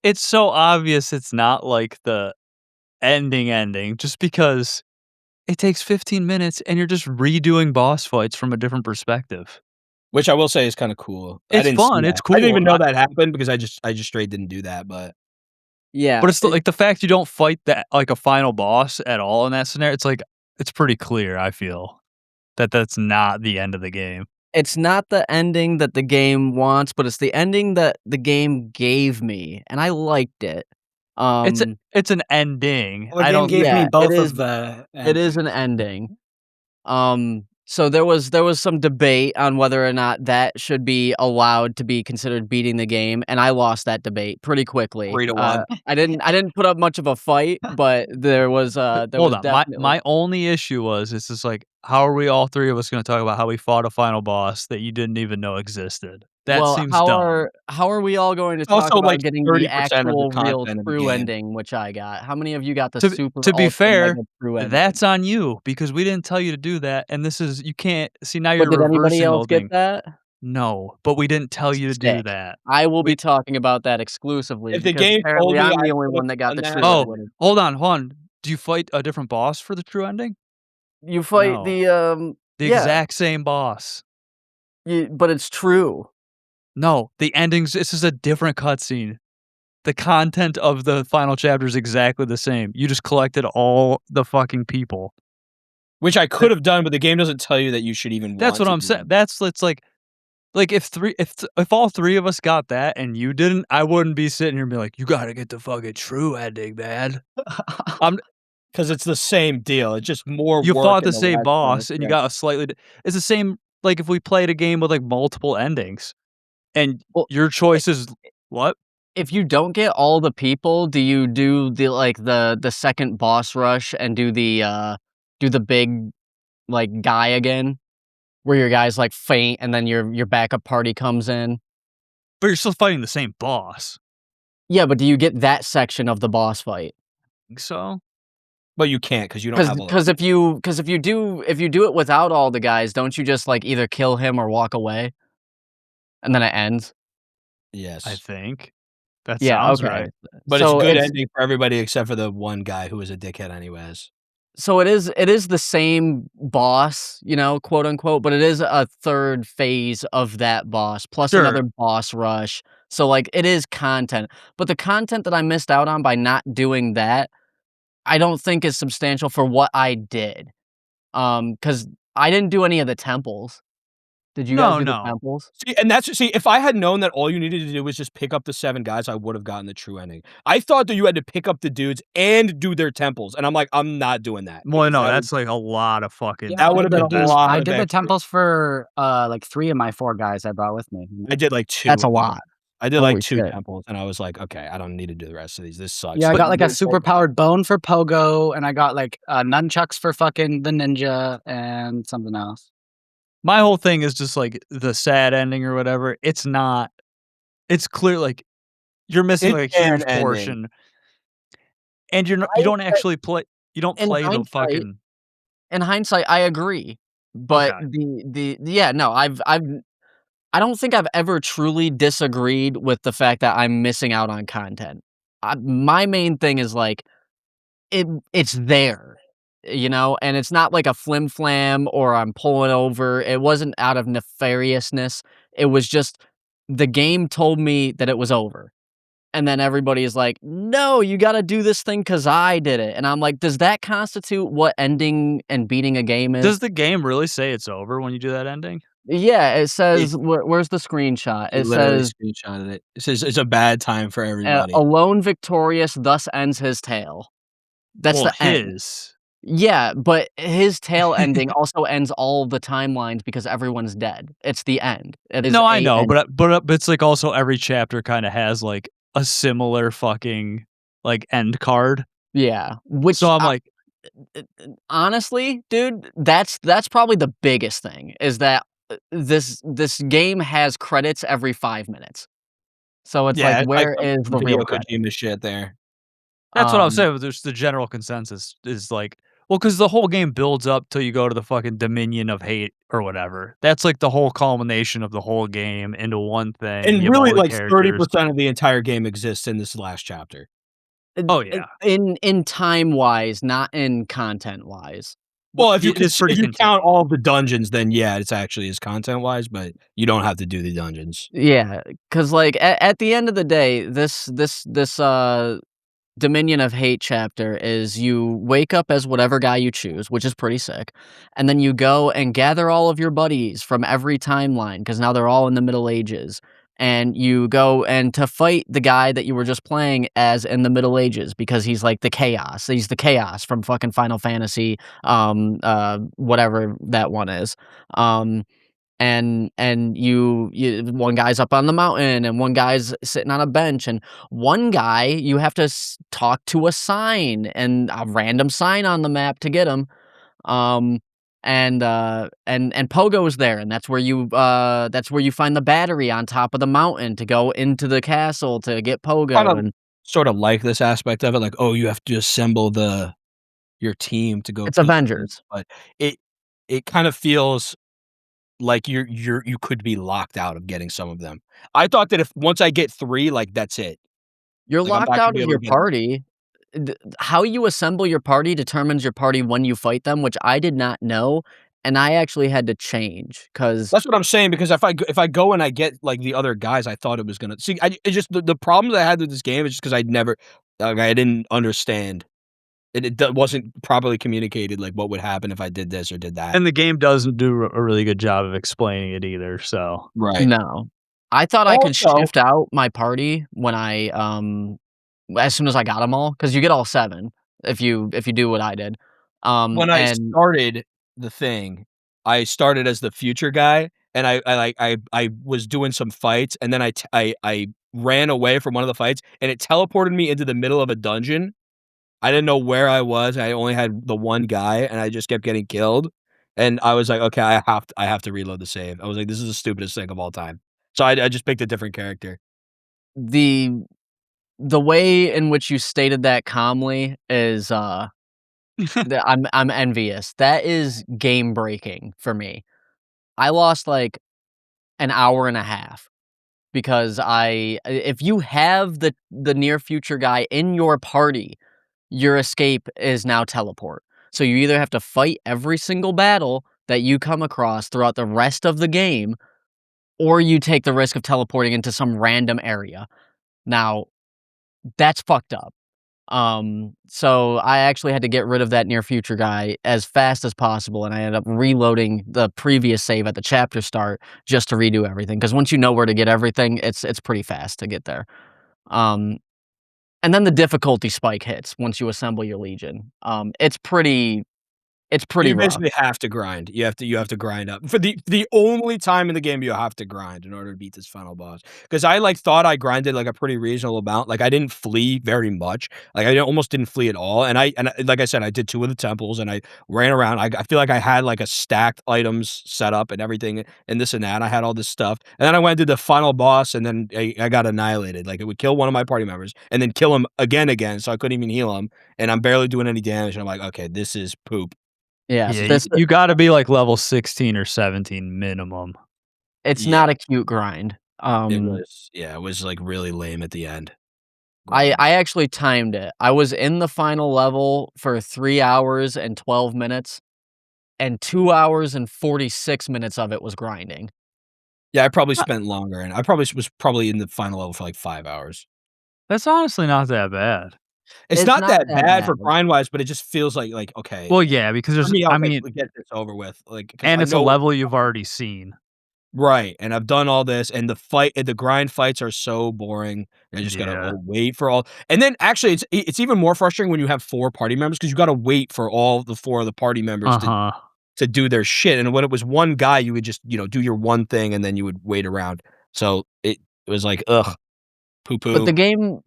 it's so obvious it's not like the ending just because it takes 15 minutes and you're just redoing boss fights from a different perspective. which I will say is kind of cool. I It's didn't see fun, that. it's I didn't even cool. know that happened because I just straight didn't do that. But Yeah, But it's like the fact you don't fight that like a final boss at all in that scenario, it's like it's pretty clear, I feel, that that's not the end of the game. it's not the ending that the game wants, but it's the ending that the game gave me, and I liked it. It's an ending. Well, the I game don't gave yeah, me both it is- of the. It is an ending. So there was some debate on whether or not that should be allowed to be considered beating the game, and I lost that debate pretty quickly. 3-1. I didn't put up much of a fight, but there was Hold was on. definitely My only issue was it's just like, how are we all three of us going to talk about how we fought a final boss that you didn't even know existed? That well, seems how dumb. are we all going to It's talk also about like getting 30% the of the actual real content in the true game. ending, which I got? How many of you got the To super be ultra fair, mega true ending? That's on you because we didn't tell you to do that, and this is you can't see now But you're did anybody reversing else the thing. get that? No, but we didn't tell you to do Sick. that. I will be talking about that exclusively If the because game told apparently me I'm I the only could've one that got the done true that- Oh, ending. hold on. Do you fight a different boss for the true ending? You fight No. the The yeah, exact same boss. but it's true. No, the endings. This is a different cutscene. The content of the final chapter is exactly the same. You just collected all the fucking people. which I could have done, but the game doesn't tell you that you should even. That's want what to I'm do saying. that. It's like if all three of us got that and you didn't, I wouldn't be sitting here and be like, you got to get the fucking true ending, man. Because it's the same deal. It's just more. You work fought and the same less boss and you work. got a slightly. It's the same. Like if we played a game with like multiple endings, and Well, your choice is what? If you don't get all the people, do you do the second boss rush and do the big like guy again, where your guys like faint and then your backup party comes in? But you're still fighting the same boss. Yeah, but do you get that section of the boss fight? Think so? But you can't because you don't have. a lot. Because if you do it without all the guys, don't you just like either kill him or walk away, and then it ends? Yes, I think that Yeah, sounds okay. right. but So it's a good it's- ending for everybody except for the one guy who was a dickhead, anyways. So it is the same boss, quote unquote, but it is a third phase of that boss plus Sure. another boss rush. So like it is content, but the content that I missed out on by not doing that, I don't think is substantial for what I did. Because I didn't do any of the temples. Did you guys do the No. temples? See, if I had known that all you needed to do was just pick up the 7 guys, I would have gotten the true ending. I thought that you had to pick up the dudes and do their temples, and I'm like, I'm not doing that. Well, because no, that that's like a lot of fucking. That would've been a lot. I of did the extra. temples for like 3 of my 4 guys I brought with me. I did like 2. That's a lot. I did Holy like 2 shit. temples, and I was like, "Okay, I don't need to do the rest of these. This sucks." Yeah, I But got like a there's, super powered bone for Pogo, and I got like nunchucks for fucking the ninja and something else. My whole thing is just like the sad ending or whatever. It's not. It's clear like you're missing it's like a an huge ending. portion, and you're not. You I don't actually play. You don't in play the hindsight fucking. in hindsight, I agree, but Okay. yeah, no, I don't think I've ever truly disagreed with the fact that I'm missing out on content. My main thing is, like, it's there, you know, and it's not like a flim flam or I'm pulling over. It wasn't out of nefariousness. It was just the game told me that it was over. And then everybody is like, "No, you gotta do this thing because I did it." And I'm like, "Does that constitute what ending and beating a game is?" Does the game really say it's over when you do that ending? Yeah, it It says where's the screenshot? he It literally says, screenshotted it. It says, "It's a bad time for everybody." "Alone victorious thus ends his tale." That's Well, the end. his. Yeah, but his tail ending also ends all the timelines because everyone's dead. It's the end. It is No, I a know, end. but it's like also every chapter kind of has like a similar fucking like end card. Yeah, which So I'm like, honestly, dude, that's probably the biggest thing is that this game has credits every 5 minutes. So it's like, Yeah, it's like where some is the video real credit? Kojima shit there. that's what I was Um, saying. But there's the general consensus is like, well, because the whole game builds up till you go to the fucking Dominion of Hate or whatever. That's like the whole culmination of the whole game into one thing. And You have all really, the like, characters. 30% of the entire game exists in this last chapter. Oh yeah, in time wise, not in content wise. Well, if you it is pretty if you content. count all the dungeons, then yeah, it's actually is content-wise, but you don't have to do the dungeons. Yeah, because like at the end of the day, this Dominion of Hate chapter is you wake up as whatever guy you choose, which is pretty sick, and then you go and gather all of your buddies from every timeline because now they're all in the Middle Ages, and you go and to fight the guy that you were just playing as in the Middle Ages because he's like the chaos. He's the chaos from fucking Final Fantasy, whatever that one is. Um, and you one guy's up on the mountain and one guy's sitting on a bench and one guy you have to talk to a sign and a random sign on the map to get him um and Pogo's there and that's where you find the battery on top of the mountain to go into the castle to get Pogo Kinda and sort of like this aspect of it, like, oh, you have to assemble your team to go it's beat them, Avengers. but it it kind of feels like you could be locked out of getting some of them. I thought that if once I get 3, like, that's it. You're Like, I'm locked not gonna out be of able to your get 'em. party. How you assemble your party determines your party when you fight them, which I did not know, and I actually had to change because That's what I'm saying, because if I go and I get, like, the other guys, I thought it was gonna see, it's just the problems I had with this game is just 'cause I'd never like, I didn't understand. It wasn't properly communicated, like, what would happen if I did this or did that. And the game doesn't do a really good job of explaining it either. So Right. no. I thought I could Also, shift out my party when as soon as I got them all, because you get all 7 if you do what I did. when I And started the thing, I started as the future guy, and I was doing some fights, and then I ran away from one of the fights, and it teleported me into the middle of a dungeon. I didn't know where I was. I only had the one guy, and I just kept getting killed. And I was like, "Okay, I have to reload the save." I was like, "This is the stupidest thing of all time." So I just picked a different character. the the way in which you stated that calmly is, I'm envious. That is game breaking for me. I lost, like, an hour and a half because if you have the near future guy in your party, your escape is now teleport. So you either have to fight every single battle that you come across throughout the rest of the game, or you take the risk of teleporting into some random area. Now, that's fucked up. So I actually had to get rid of that near future guy as fast as possible, and I ended up reloading the previous save at the chapter start just to redo everything. Because once you know where to get everything, it's pretty fast to get there. Um, and then the difficulty spike hits once you assemble your legion. It's pretty. It's pretty You rough. basically have to grind. You have to grind up. For the only time in the game you have to grind in order to beat this final boss. Because I, like, thought I grinded, like, a pretty reasonable amount. Like, I didn't flee very much. Like, almost didn't flee at all, and like I said, I did 2 of the temples, and I ran around. I feel like I had, like, a stacked items set up and everything and this and that. I had all this stuff, and then I went to the final boss, and then I got annihilated. Like, it would kill one of my party members and then kill him again, so I couldn't even heal him, and I'm barely doing any damage, and I'm like, "Okay, this is poop." Yeah, Yeah, this you gotta be, like, level 16 or 17 minimum. it's Yeah. not a cute grind. It was, like, really lame at the end. I actually timed it. I was in the final level for 3 hours and 12 minutes, and 2 hours and 46 minutes of it was grinding. Yeah, I probably spent longer, and I probably was probably in the final level for, like, 5 hours. That's honestly not that bad. It's It's not not that that bad for bad. grind-wise, but it just feels like, okay, Well, yeah, because for there's me, I I was like, mean, "Let's get this over with," like, 'cause and I it's a know level you've already seen. Right, and I've done all this, and the grind fights are so boring. I just gotta, Yeah. wait for all and then actually, it's even more frustrating when you have 4 party members because you gotta wait for all the 4 of the party members Uh-huh. to do their shit, and when it was one guy, you would just, do your one thing, and then you would wait around. So, it was like, ugh, But poo-poo. the game,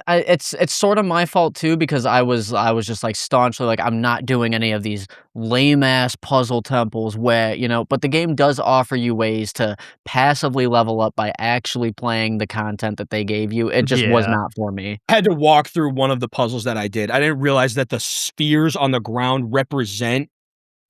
it's sorta my fault too because I was just, like, staunchly like, "I'm not doing any of these lame ass puzzle temples where" but the game does offer you ways to passively level up by actually playing the content that they gave you. It just was Yeah. not for me. I had to walk through one of the puzzles that I did. I didn't realize that the spheres on the ground represent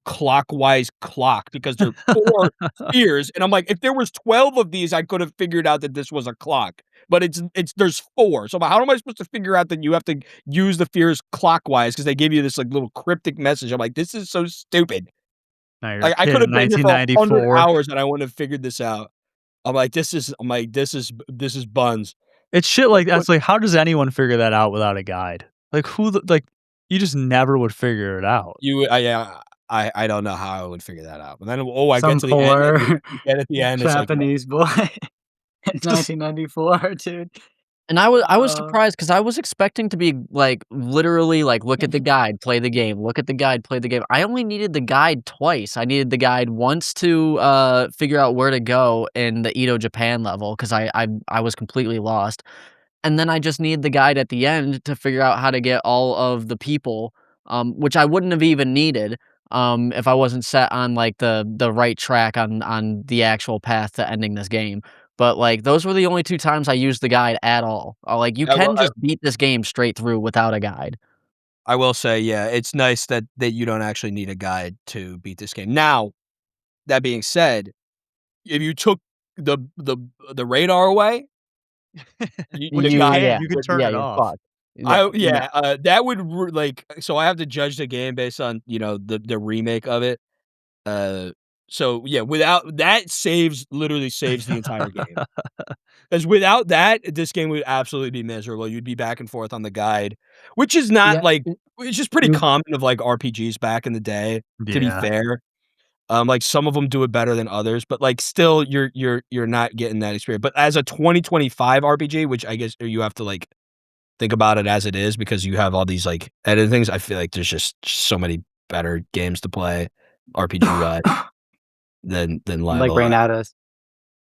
clockwise clock because there are 4 spheres, and I'm like, if there was 12 of these, I could have figured out that this was a clock, but it's there's 4, so how am I supposed to figure out that you have to use the spheres clockwise because they give you this, like, little cryptic message? I'm like, "This is so stupid." Now you're a Like, I kid could in have been here for 100 1994. hours and I wouldn't have figured this out. This is buns. It's shit Like, like that's like, how does anyone figure that out without a guide? Like, you just never would figure it out. yeah, I don't know how I would figure that out, but then, I get Some to the end, and poor you get at the end, it's like, Japanese boy in 1994, dude. And I was Uh, surprised because I was expecting to be, like, literally, like, look at the guide, play the game, look at the guide, play the game. I only needed the guide twice. I needed the guide once to, figure out where to go in the Edo Japan level because I was completely lost, and then I just needed the guide at the end to figure out how to get all of the people, which I wouldn't have even needed, if I wasn't set on, like, the right track on the actual path to ending this game. But, like, those were the only 2 times I used the guide at all. Like, you I will can just beat this game straight through without a guide. I will say, yeah, it's nice that you don't actually need a guide to beat this game. Now, that being said, if you took the the radar away, the Which you guide can, Yeah, you can turn yeah, it you're off. fucked. Yeah, no. that would like, so I have to judge the game based on, the remake of it. Uh, so yeah, without that literally saves the entire game. Because without that, this game would absolutely be miserable. You'd be back and forth on the guide, which is not yeah, like which is pretty you common of like RPGs back in the day, to be Yeah. fair. Like some of them do it better than others, but like still you're not getting that experience. But as a 2025 RPG, which I guess you have to like think about it as it is because you have all these like edited things, I feel like there's just so many better games to play RPG wise than Live like Brain Alive. Addis.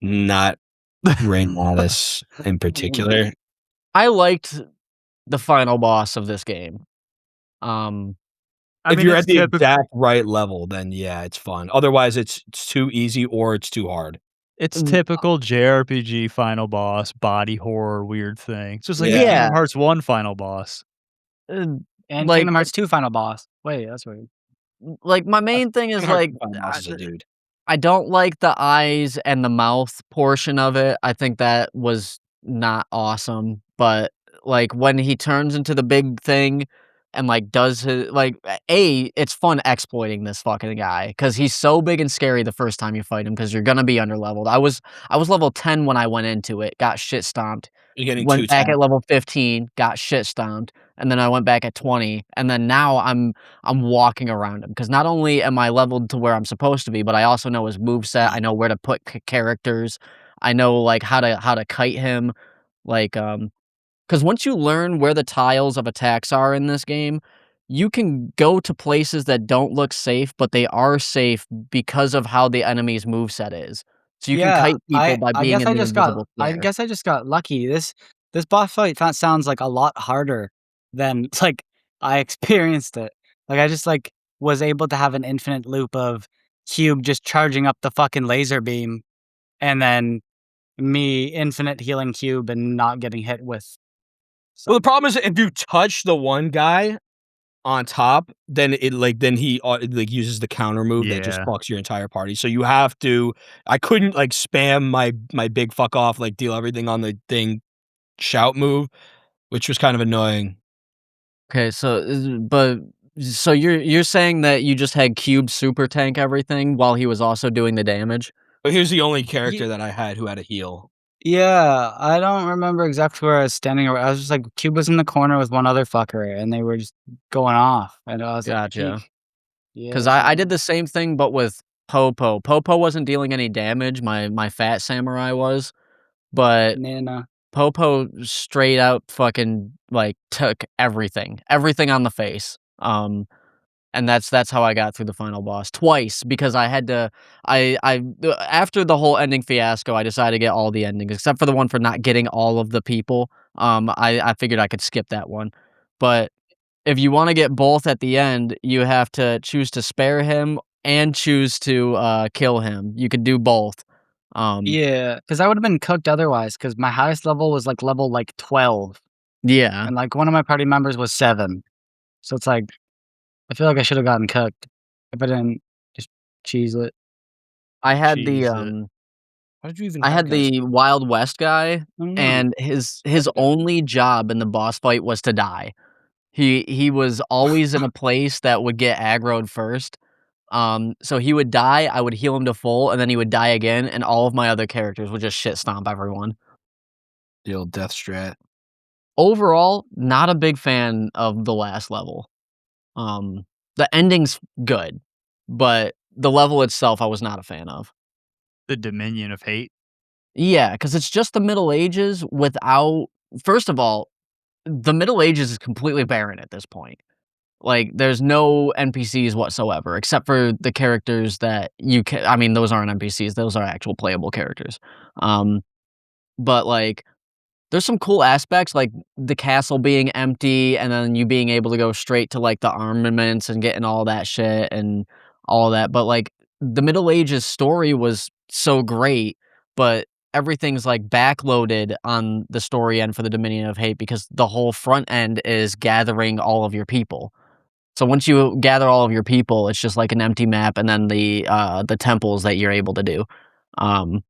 Not Rain Lattice in particular. I liked the final boss of this game. Um, I If mean, you're it's at the typical. exact right level, then yeah, it's fun. Otherwise, it's too easy or it's too hard. It's mm, typical JRPG final boss, body horror, weird thing. It's just like the Yeah. yeah, Kingdom Hearts 1 final boss. uh, And like Kingdom Hearts 2 final boss. Wait, that's weird. my main thing is, Kingdom Hearts like, 2 Final Boss is a dude. I don't like the eyes and the mouth portion of it. I think that was not awesome, but, like, when he turns into the big thing and, like, does his like, it's fun exploiting this fucking guy because he's so big and scary the first time you fight him because 'cause you're gonna be underleveled. I was level 10 when I went into it, got shit stomped. You're getting Went back 210. at level 15, got shit stomped, and then I went back at 20, and then now I'm walking around him because not only am I leveled to where I'm supposed to be, but I also know his moveset, I know where to put characters, I know, like, how to kite him, like, because once you learn where the tiles of attacks are in this game, you can go to places that don't look safe, but they are safe because of how the enemy's moveset is. So you can Yeah, kite people by I being guess in I the just got invisible I square. guess I just got lucky. This boss fight sounds like a lot harder than like I experienced it. Like I just like was able to have an infinite loop of Cube just charging up the fucking laser beam and then me infinite healing Cube and not getting hit with Well, the some problem is if you touch the one guy on top, then he like uses the counter move that just Yeah. fucks your entire party. So you have to. I couldn't like spam my big fuck off, like deal everything on the thing shout move, which was kind of annoying. Okay, so you're saying that you just had Cube super tank everything while he was also doing the damage? But here's the only Ye character that I had who had a heal. Yeah, I don't remember exactly where I was standing. I was just like Cube was in the corner with one other fucker, and they were just going off, and I was like, Gotcha. "Eek." Yeah, 'Cause so I did the same thing, but with Popo. Popo wasn't dealing any damage, my fat samurai was, but Nana. Popo straight up fucking, like, took everything on the face, and that's how I got through the final boss twice because I had to after the whole ending fiasco, I decided to get all the endings except for the one for not getting all of the people, I figured I could skip that one, but if you wanna get both at the end, you have to choose to spare him and choose to, kill him. You could do both. Um, Yeah, because I would have been cooked otherwise. Because my highest level was like level like 12, yeah. and like one of my party members was 7. So it's like I feel like I should have gotten cooked if I didn't just cheese it. I had Cheese it. How did you even I have had guys? the Wild West guy, I don't know. and his only job in the boss fight was to die. He was always in a place that would get aggroed first. So he would die, I would heal him to full, and then he would die again, and all of my other characters would just shit stomp everyone. The old death strat. Overall, not a big fan of the last level. The ending's good, but the level itself I was not a fan of. The Dominion of Hate. Yeah, because it's just the Middle Ages without first of all, the Middle Ages is completely barren at this point. Like, there's no NPCs whatsoever, except for the characters that you can I mean, those aren't NPCs, those are actual playable characters. Um, but, like, there's some cool aspects, like the castle being empty and then you being able to go straight to, like, the armaments and getting all that shit and all that, but, like, the Middle Ages story was so great, but everything's, like, backloaded on the story end for the Dominion of Hate because the whole front end is gathering all of your people. So once you gather all of your people, it's just like an empty map and then the temples that you're able to do. Um,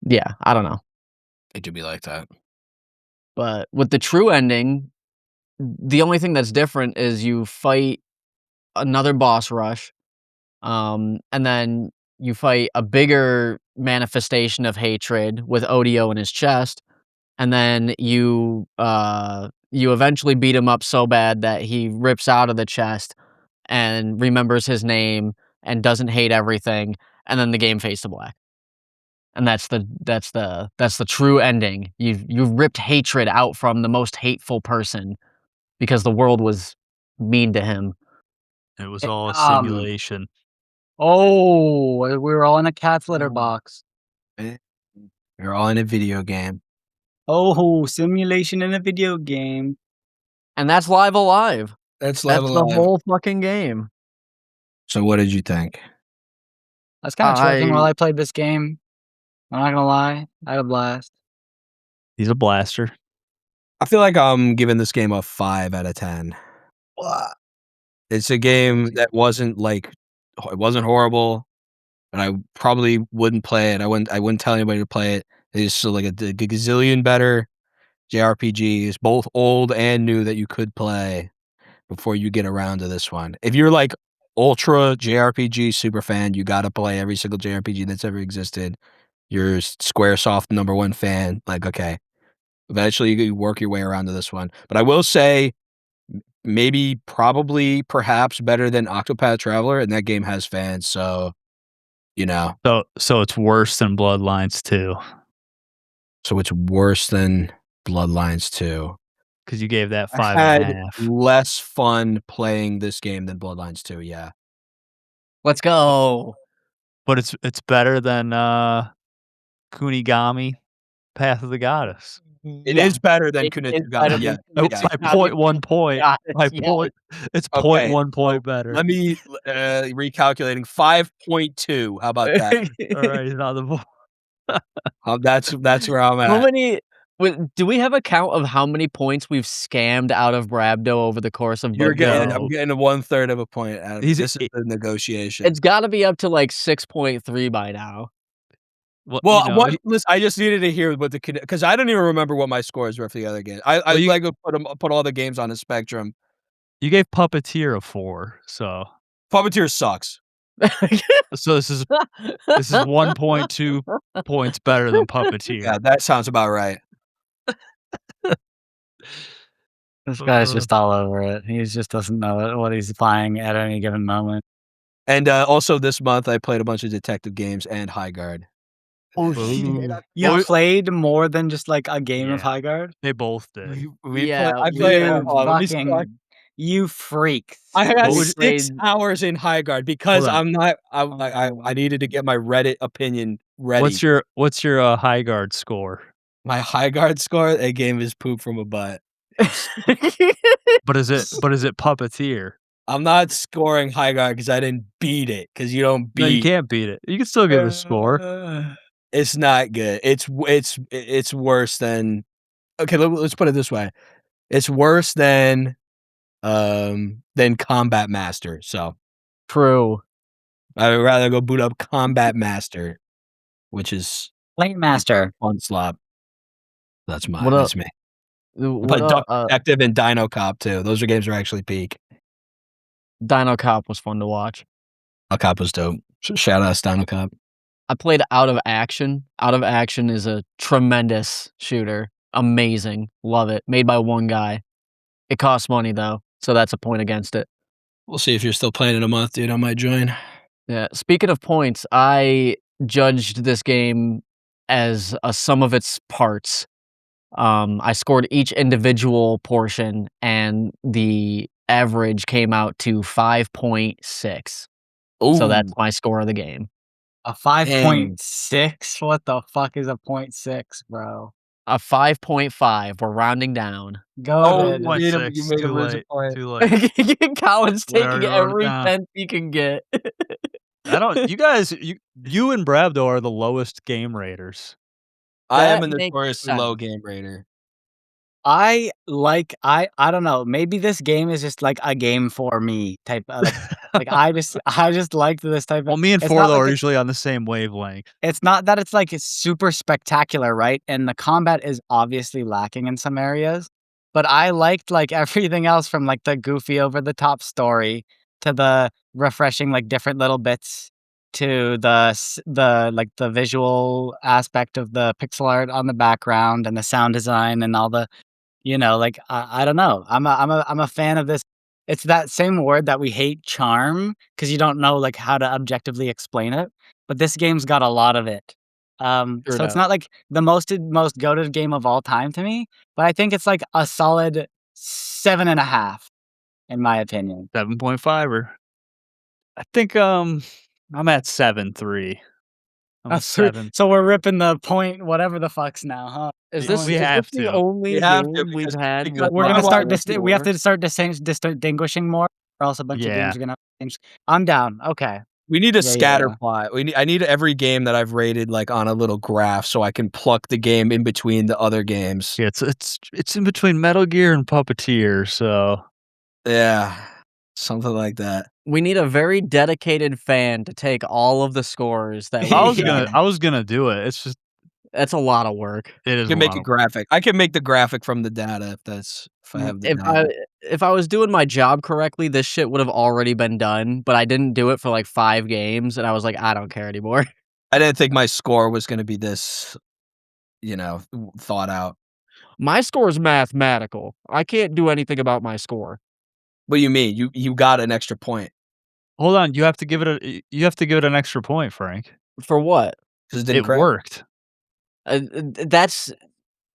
yeah, I don't know. It could be like that. But with the true ending, the only thing that's different is you fight another boss rush, and then you fight a bigger manifestation of hatred with Odio in his chest, and then you eventually beat him up so bad that he rips out of the chest and remembers his name and doesn't hate everything, and then the game fades to black. And that's the true ending. You've ripped hatred out from the most hateful person because the world was mean to him. It was Eh, all a um simulation. Oh, we were all in a cat's litter Oh. box. Eh, We're all in a video game. Oh, simulation in a video game. And that's Live Alive. That's That's the whole fucking game. So what did you think? I was kinda choking while I I played this game. I'm not gonna lie, I had a blast. He's a blaster. I feel like I'm giving this game a 5 out of 10. It's a game that wasn't like it wasn't horrible, but I probably wouldn't play it. I wouldn't tell anybody to play it. It's just like a gazillion better JRPGs, both old and new that you could play before you get around to this one. If you're like ultra JRPG super fan, you gotta play every single JRPG that's ever existed. You're Squaresoft #1 fan, like, okay. Eventually you work your way around to this one. But I will say maybe, probably, perhaps better than Octopath Traveler, and that game has fans, so, you know. So it's worse than Bloodlines 2. So it's worse than Bloodlines 2. because you gave that I 5.5. had less fun playing this game than Bloodlines 2, yeah. Let's go. But it's better than Kunigami Path of the Goddess. It is better than It is better Kunitsugami, yeah. than By Kunitsugami. 0.1 point. By Yes. point. It's Okay, 0.1 point better. Let me recalculating 5.2. How about that? All right, he's on the board. That's where I'm How at. many do we have a count of how many points we've scammed out of Brabdo over the course of I'm Bloodborne? getting a 1/3 of a point out of it. He's- This is the negotiation. It's gotta be up to, like, 6.3 by now. Well, you know, what listen, I just needed to hear what because I don't even remember what my scores were for the other games. I Well, you- like to put all the games on a spectrum. you gave Puppeteer a 4, so Puppeteer sucks. this is 1.2 points better than Puppeteer. Yeah, that sounds about right. This guy's just all over it. He just doesn't know what he's buying at any given moment. And also this month I played a bunch of detective games and High Guard. Oh, shit. You played more than just like a game of Yeah. High Guard? They both did. Yeah, I played. You Let me see. fucking, you freaks. I had What would- 6 hours in High Guard because Hold on. I'm not. I needed to get my Reddit opinion ready. What's your High Guard score? My High Guard score? That game is poop from a butt. But is it Puppeteer? I'm not scoring High Guard because I didn't beat it. Because you don't beat. No, you can't beat it. You can still give it a score. It's not good. It's worse than. Okay, let's put it this way. It's worse than Combat Master. So True. I would rather go boot up Combat Master, which is Lane Master. Onslaught. That's What that's up? me. What But Duck up, Detective and Dino Cop too. Those are games that are actually peak. Dino Cop was fun to watch. Dino Cop was dope. Shout out to Dino Cop. I played Out of Action. Out of Action is a tremendous shooter. Amazing. Love it. Made by one guy. It costs money though, so that's a point against it. We'll see if you're still playing in a month, dude. I might join. Yeah. Speaking of points, I judged this game as a sum of its parts. I scored each individual portion, and the average came out to 5.6. So that's my score of the game. A 5.6? What the fuck is a 0.6, bro? A 5.5. We're rounding down. Go Oh, ahead. you made him- 1.6. you made him Too lose a late. point. Too late. Colin's We taking already wrote it every down. cent he can get. I don't. You guys, you and Brabdo are the lowest game raters. I am a That makes notoriously low sense. game raider. I don't know. Maybe this game is just like a game for me type of like I just liked this type of Well, me and it's not Forlo like are it's- usually on the same wavelength. It's not that it's like it's super spectacular, right? And the combat is obviously lacking in some areas. But I liked like everything else from like the goofy over the top story to the refreshing like different little bits to the like the visual aspect of the pixel art on the background and the sound design and all the like I don't know. I'm a fan of this. It's that same word that we hate, charm, because you don't know like how to objectively explain it. But this game's got a lot of it. So it's does. not like the most goated game of all time to me, but I think it's like a solid 7.5, in my opinion. 7.5er. I think I'm at 7.3. I'm a 7. So we're ripping the point, whatever the fucks now, huh? Is We this, is have this the to. only We have to game we've because- had? because with We're gonna Otherwise, start. We have to start distinguishing more, or else a bunch of Yeah. games are gonna change. I'm down. Okay. We need a Yeah, scatter yeah. plot. I need every game that I've rated like on a little graph so I can pluck the game in between the other games. Yeah, it's in between Metal Gear and Puppeteer, so Yeah. Something like that. We need a very dedicated fan to take all of the scores that I we was get. gonna do it. It's just That's a lot of work. it You is can a make lot a of- graphic. I can make the graphic from the data if I have the data. If I was doing my job correctly, this shit would have already been done, but I didn't do it for like 5 games, and I was like, I don't care anymore. I didn't think my score was going to be this, thought out. My score is mathematical. I can't do anything about my score. What do you mean? You got an extra point Hold on, you have to give it an extra point, Frank. For what? because it It didn't crit. worked. That's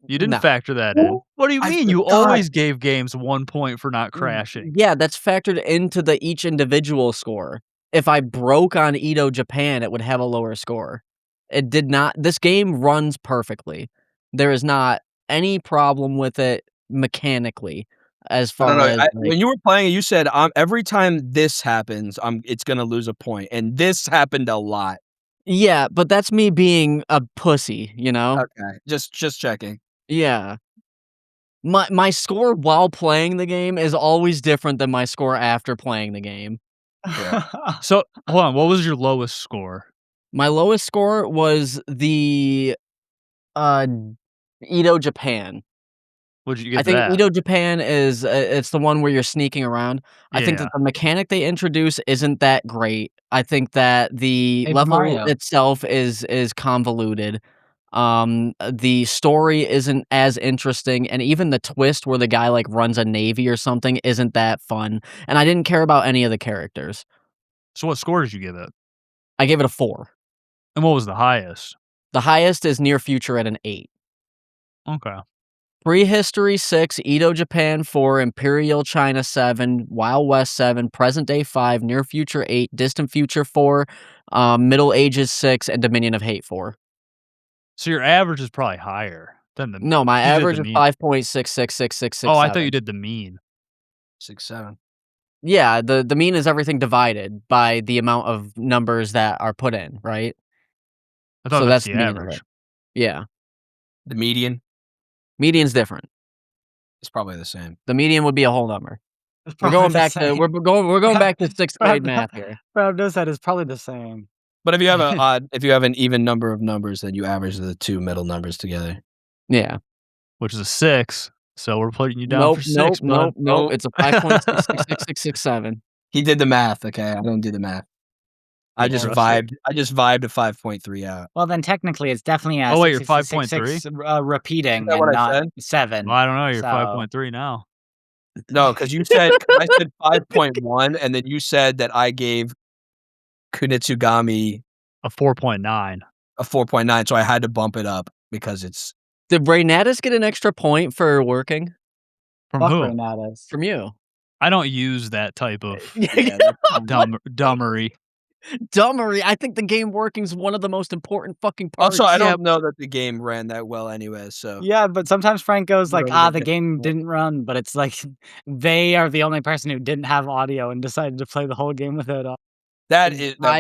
You didn't No. factor that in. What do you I mean? You forgot. always gave games 1 point for not crashing. Yeah, that's factored into the each individual score. If I broke on Edo Japan, it would have a lower score. It did not. This game runs perfectly. There is not any problem with it mechanically as I don't far know. as When you were playing it, you said every time this happens, it's gonna lose a point, and this happened a lot. yeah, but that's me being a pussy, you know? Okay, just checking. Yeah. My score while playing the game is always different than my score after playing the game. So, hold on, what was your lowest score? My lowest score was the Edo Japan. What'd you get I think that? Edo Japan is it's the one where you're sneaking around. I think Yeah. that the mechanic they introduce isn't that great. I think that the Paper level Mario. itself is convoluted. The story isn't as interesting, and even the twist where the guy like runs a navy or something isn't that fun. And I didn't care about any of the characters. So what score did you give it? I gave it a 4. And what was the highest? The highest is Near Future at an 8. Okay. Prehistory 6, Edo Japan 4, Imperial China 7, Wild West 7, Present Day 5, Near Future 8, Distant Future 4, Middle Ages 6, and Dominion of Hate 4. So your average is probably higher than the No, my you did average the is mean. 5.666667. Oh, I thought you did the mean. 6, 7. Yeah, the mean is everything divided by the amount of numbers that are put in, right? I thought So that's that's the the mean of average. it. Yeah. The median Median's different. is probably the same. The median would be a whole number. It's We're probably going the back to same. we're going back to 6th grade math here. Brad knows that it's probably the same. But if you have if you have an even number of numbers, then you average the two middle numbers together. Yeah. Which is a 6. So we're putting you down Nope, for 6, nope, bud. nope. It's a 5.666667. He did the math. Okay, I don't do the math. I just Interesting. vibed. I just vibed a 5.3 out. Well, then technically it's definitely a Oh, wait, you're 5.3 repeating Is that and what I not said? 7. Well, I don't know. You're So- 5.3 now. No, because you said I said 5.1, and then you said that I gave Kunitsugami A 4.9. a 4.9, so I had to bump it up because it's Did Raynatus get an extra point for working From Fuck who? Renatus. from you? I don't use that type of dumbery. Dumbery. I think the game working's one of the most important fucking parts. also I Yeah, don't know that the game ran that well anyway. So Yeah, but sometimes Frank goes like, Whatever the they game pick. didn't run, but it's like they are the only person who didn't have audio and decided to play the whole game without audio. that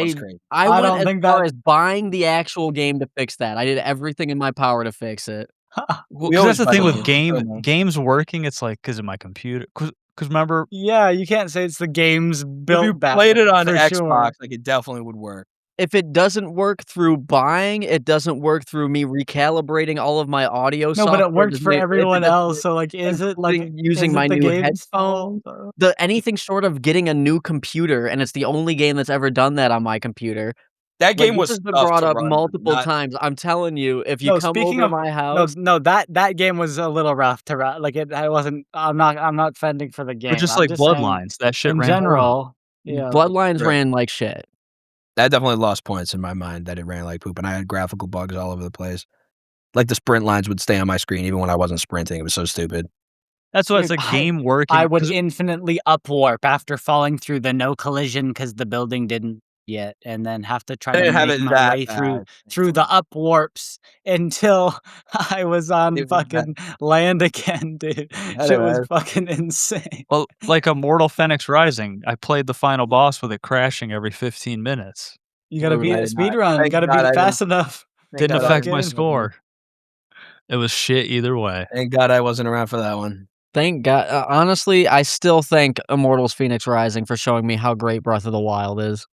was great. I I went don't as think far that- as buying the actual game to fix that. I did everything in my power to fix it. Well, We 'cause always that's the buy thing the with game. I don't know. games working. It's like, because of my computer. Because remember, Yeah, you can't say it's the game's built If you that played way, it on for Xbox, sure. like it definitely would work. If it doesn't work through buying, it doesn't work through me recalibrating all of my audio No, software. but it worked to for make- if it everyone doesn't else. work- So like, is it like including using is it my the new game's fault, headphones. though? anything short of getting a new computer, and it's the only game that's ever done that on my computer. That game Like, was this has been tough brought to up run, multiple not- times. I'm telling you, if you No, come speaking over of- my No, house, that game was a little rough to run. Like I wasn't. I'm not fending for the game. but just I'm like saying Bloodlines, that shit in ran horrible. general. Yeah, Bloodlines Right. ran like shit. That definitely lost points in my mind that it ran like poop, and I had graphical bugs all over the place. Like the sprint lines would stay on my screen even when I wasn't sprinting. It was so stupid. That's why it's Dude, a game working. I would 'cause- infinitely upwarp after falling through the no collision because the building didn't yet, and then have to try I to didn't have make it my that way bad. through the upwarps until I was on It was bad. fucking land again, dude. Shit was Anyways. fucking insane. Well, like Immortal Phoenix Rising, I played the final boss with it crashing every 15 minutes. You gotta Dude, beat I it did speed not. run. You Thank gotta God beat I it didn't- fast enough. Didn't God I affect didn't. my Game. score. It was shit either way. Thank God I wasn't around for that one. Thank God. Honestly, I still thank Immortals Phoenix Rising for showing me how great Breath of the Wild is.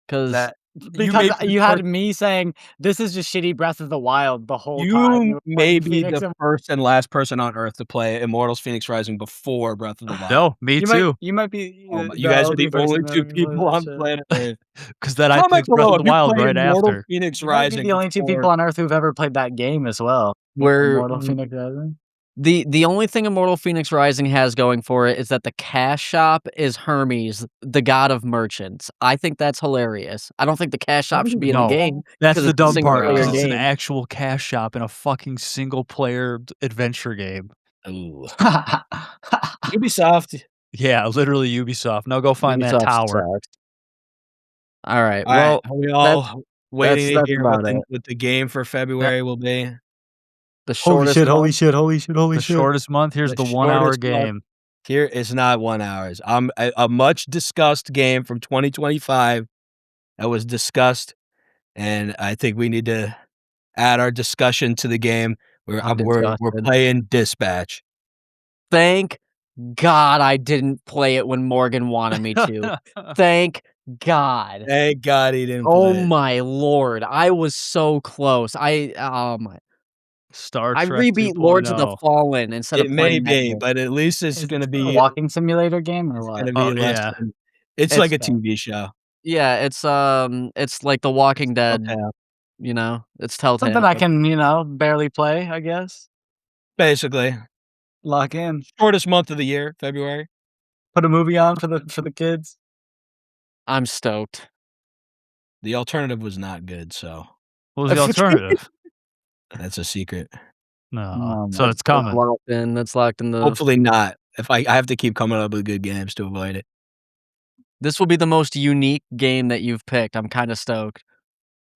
Because That Because may be you the had first- me saying this is just shitty Breath of the Wild the whole time. You may be Phoenix the and- first and last person on Earth to play Immortals Phoenix Rising before Breath of the Wild. No, me you too. You might be. Oh my- you guys are the only two people on planet. planet Earth. Because then I Comment picked Breath below of if the you Wild played right Immortals after. Phoenix You might be Rising. the only two before- people on Earth who've ever played that game as well. We're Immortal Phoenix Rising. The only thing Immortal Phoenix Rising has going for it is that the cash shop is Hermes, the god of merchants. I think that's hilarious. I don't think the cash shop should be in the No, game that's 'cause the it's a dumb single part player because it's an game. actual cash shop in a fucking single player adventure game. Ooh. Ubisoft. Yeah, literally Ubisoft. Now go find that Ubisoft tower. sucks. Alright, All right, well, are we that's all waiting to that's hear about it. what the game for February will be? The shortest month. The shortest month, here's the 1 hour shortest month. game. Here is not 1 hours. A much discussed game from 2025 that was discussed, and I think we need to add our discussion to the game. We're I'm we're disgusted. playing Dispatch. Thank God I didn't play it when Morgan wanted me to. Thank God. Thank God he didn't Oh play it. my lord, I was so close. Star I Trek rebeat Lords of the 2.0. Fallen instead It of may playing that be, game. but at least it's Is gonna this a be walking simulator game or it's what? gonna be Oh, less yeah. than it's It's like a bad. TV show. Yeah, it's like The Walking Dead, Telltale. you know? It's Telltale. Something I can, barely play, I guess. Basically. Lock in. Shortest month of the year, February. Put a movie on for the kids. I'm stoked. The alternative was not good, so What was the alternative? that's a secret. No. Oh So my it's coming. That's locked in the Hopefully not. If I have to keep coming up with good games to avoid it. This will be the most unique game that you've picked. I'm kinda stoked.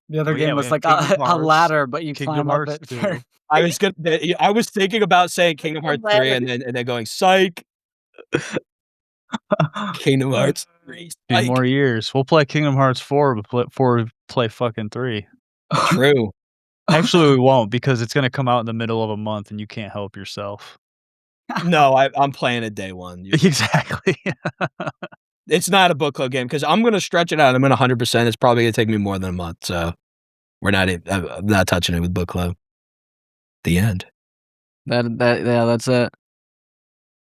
The other Well, yeah, game we was have like Kingdom a Hearts, ladder, but you Kingdom climb up Hearts it 2. for I was thinking about saying Kingdom Hearts 3 and then going, "Psych." Kingdom Hearts 3, Few psych. more years. We'll play Kingdom Hearts 4 before we play fucking 3. True. Actually, we won't because it's gonna come out in the middle of a month and you can't help yourself. No, I'm playing it day one. Exactly. It's not a book club game because I'm gonna stretch it out. I'm gonna 100%. It's probably gonna take me more than a month, so I'm not touching it with book club. The end. Yeah, that's it.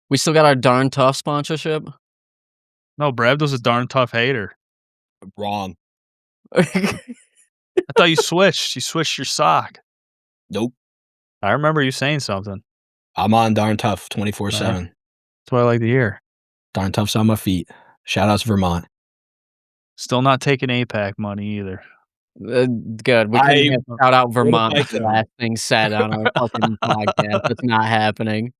We still got our Darn Tough sponsorship. No, Brabdo's a darn tough hater. Wrong. I thought you switched. You switched your sock. Nope. I remember you saying something. I'm on Darn Tough 24/7. That's what I like to hear. Darn Tough's on my feet. Shout outs Vermont. Still not taking APAC money either. Good. We couldn't have shout out Vermont like the last thing said on our fucking podcast. That's not happening.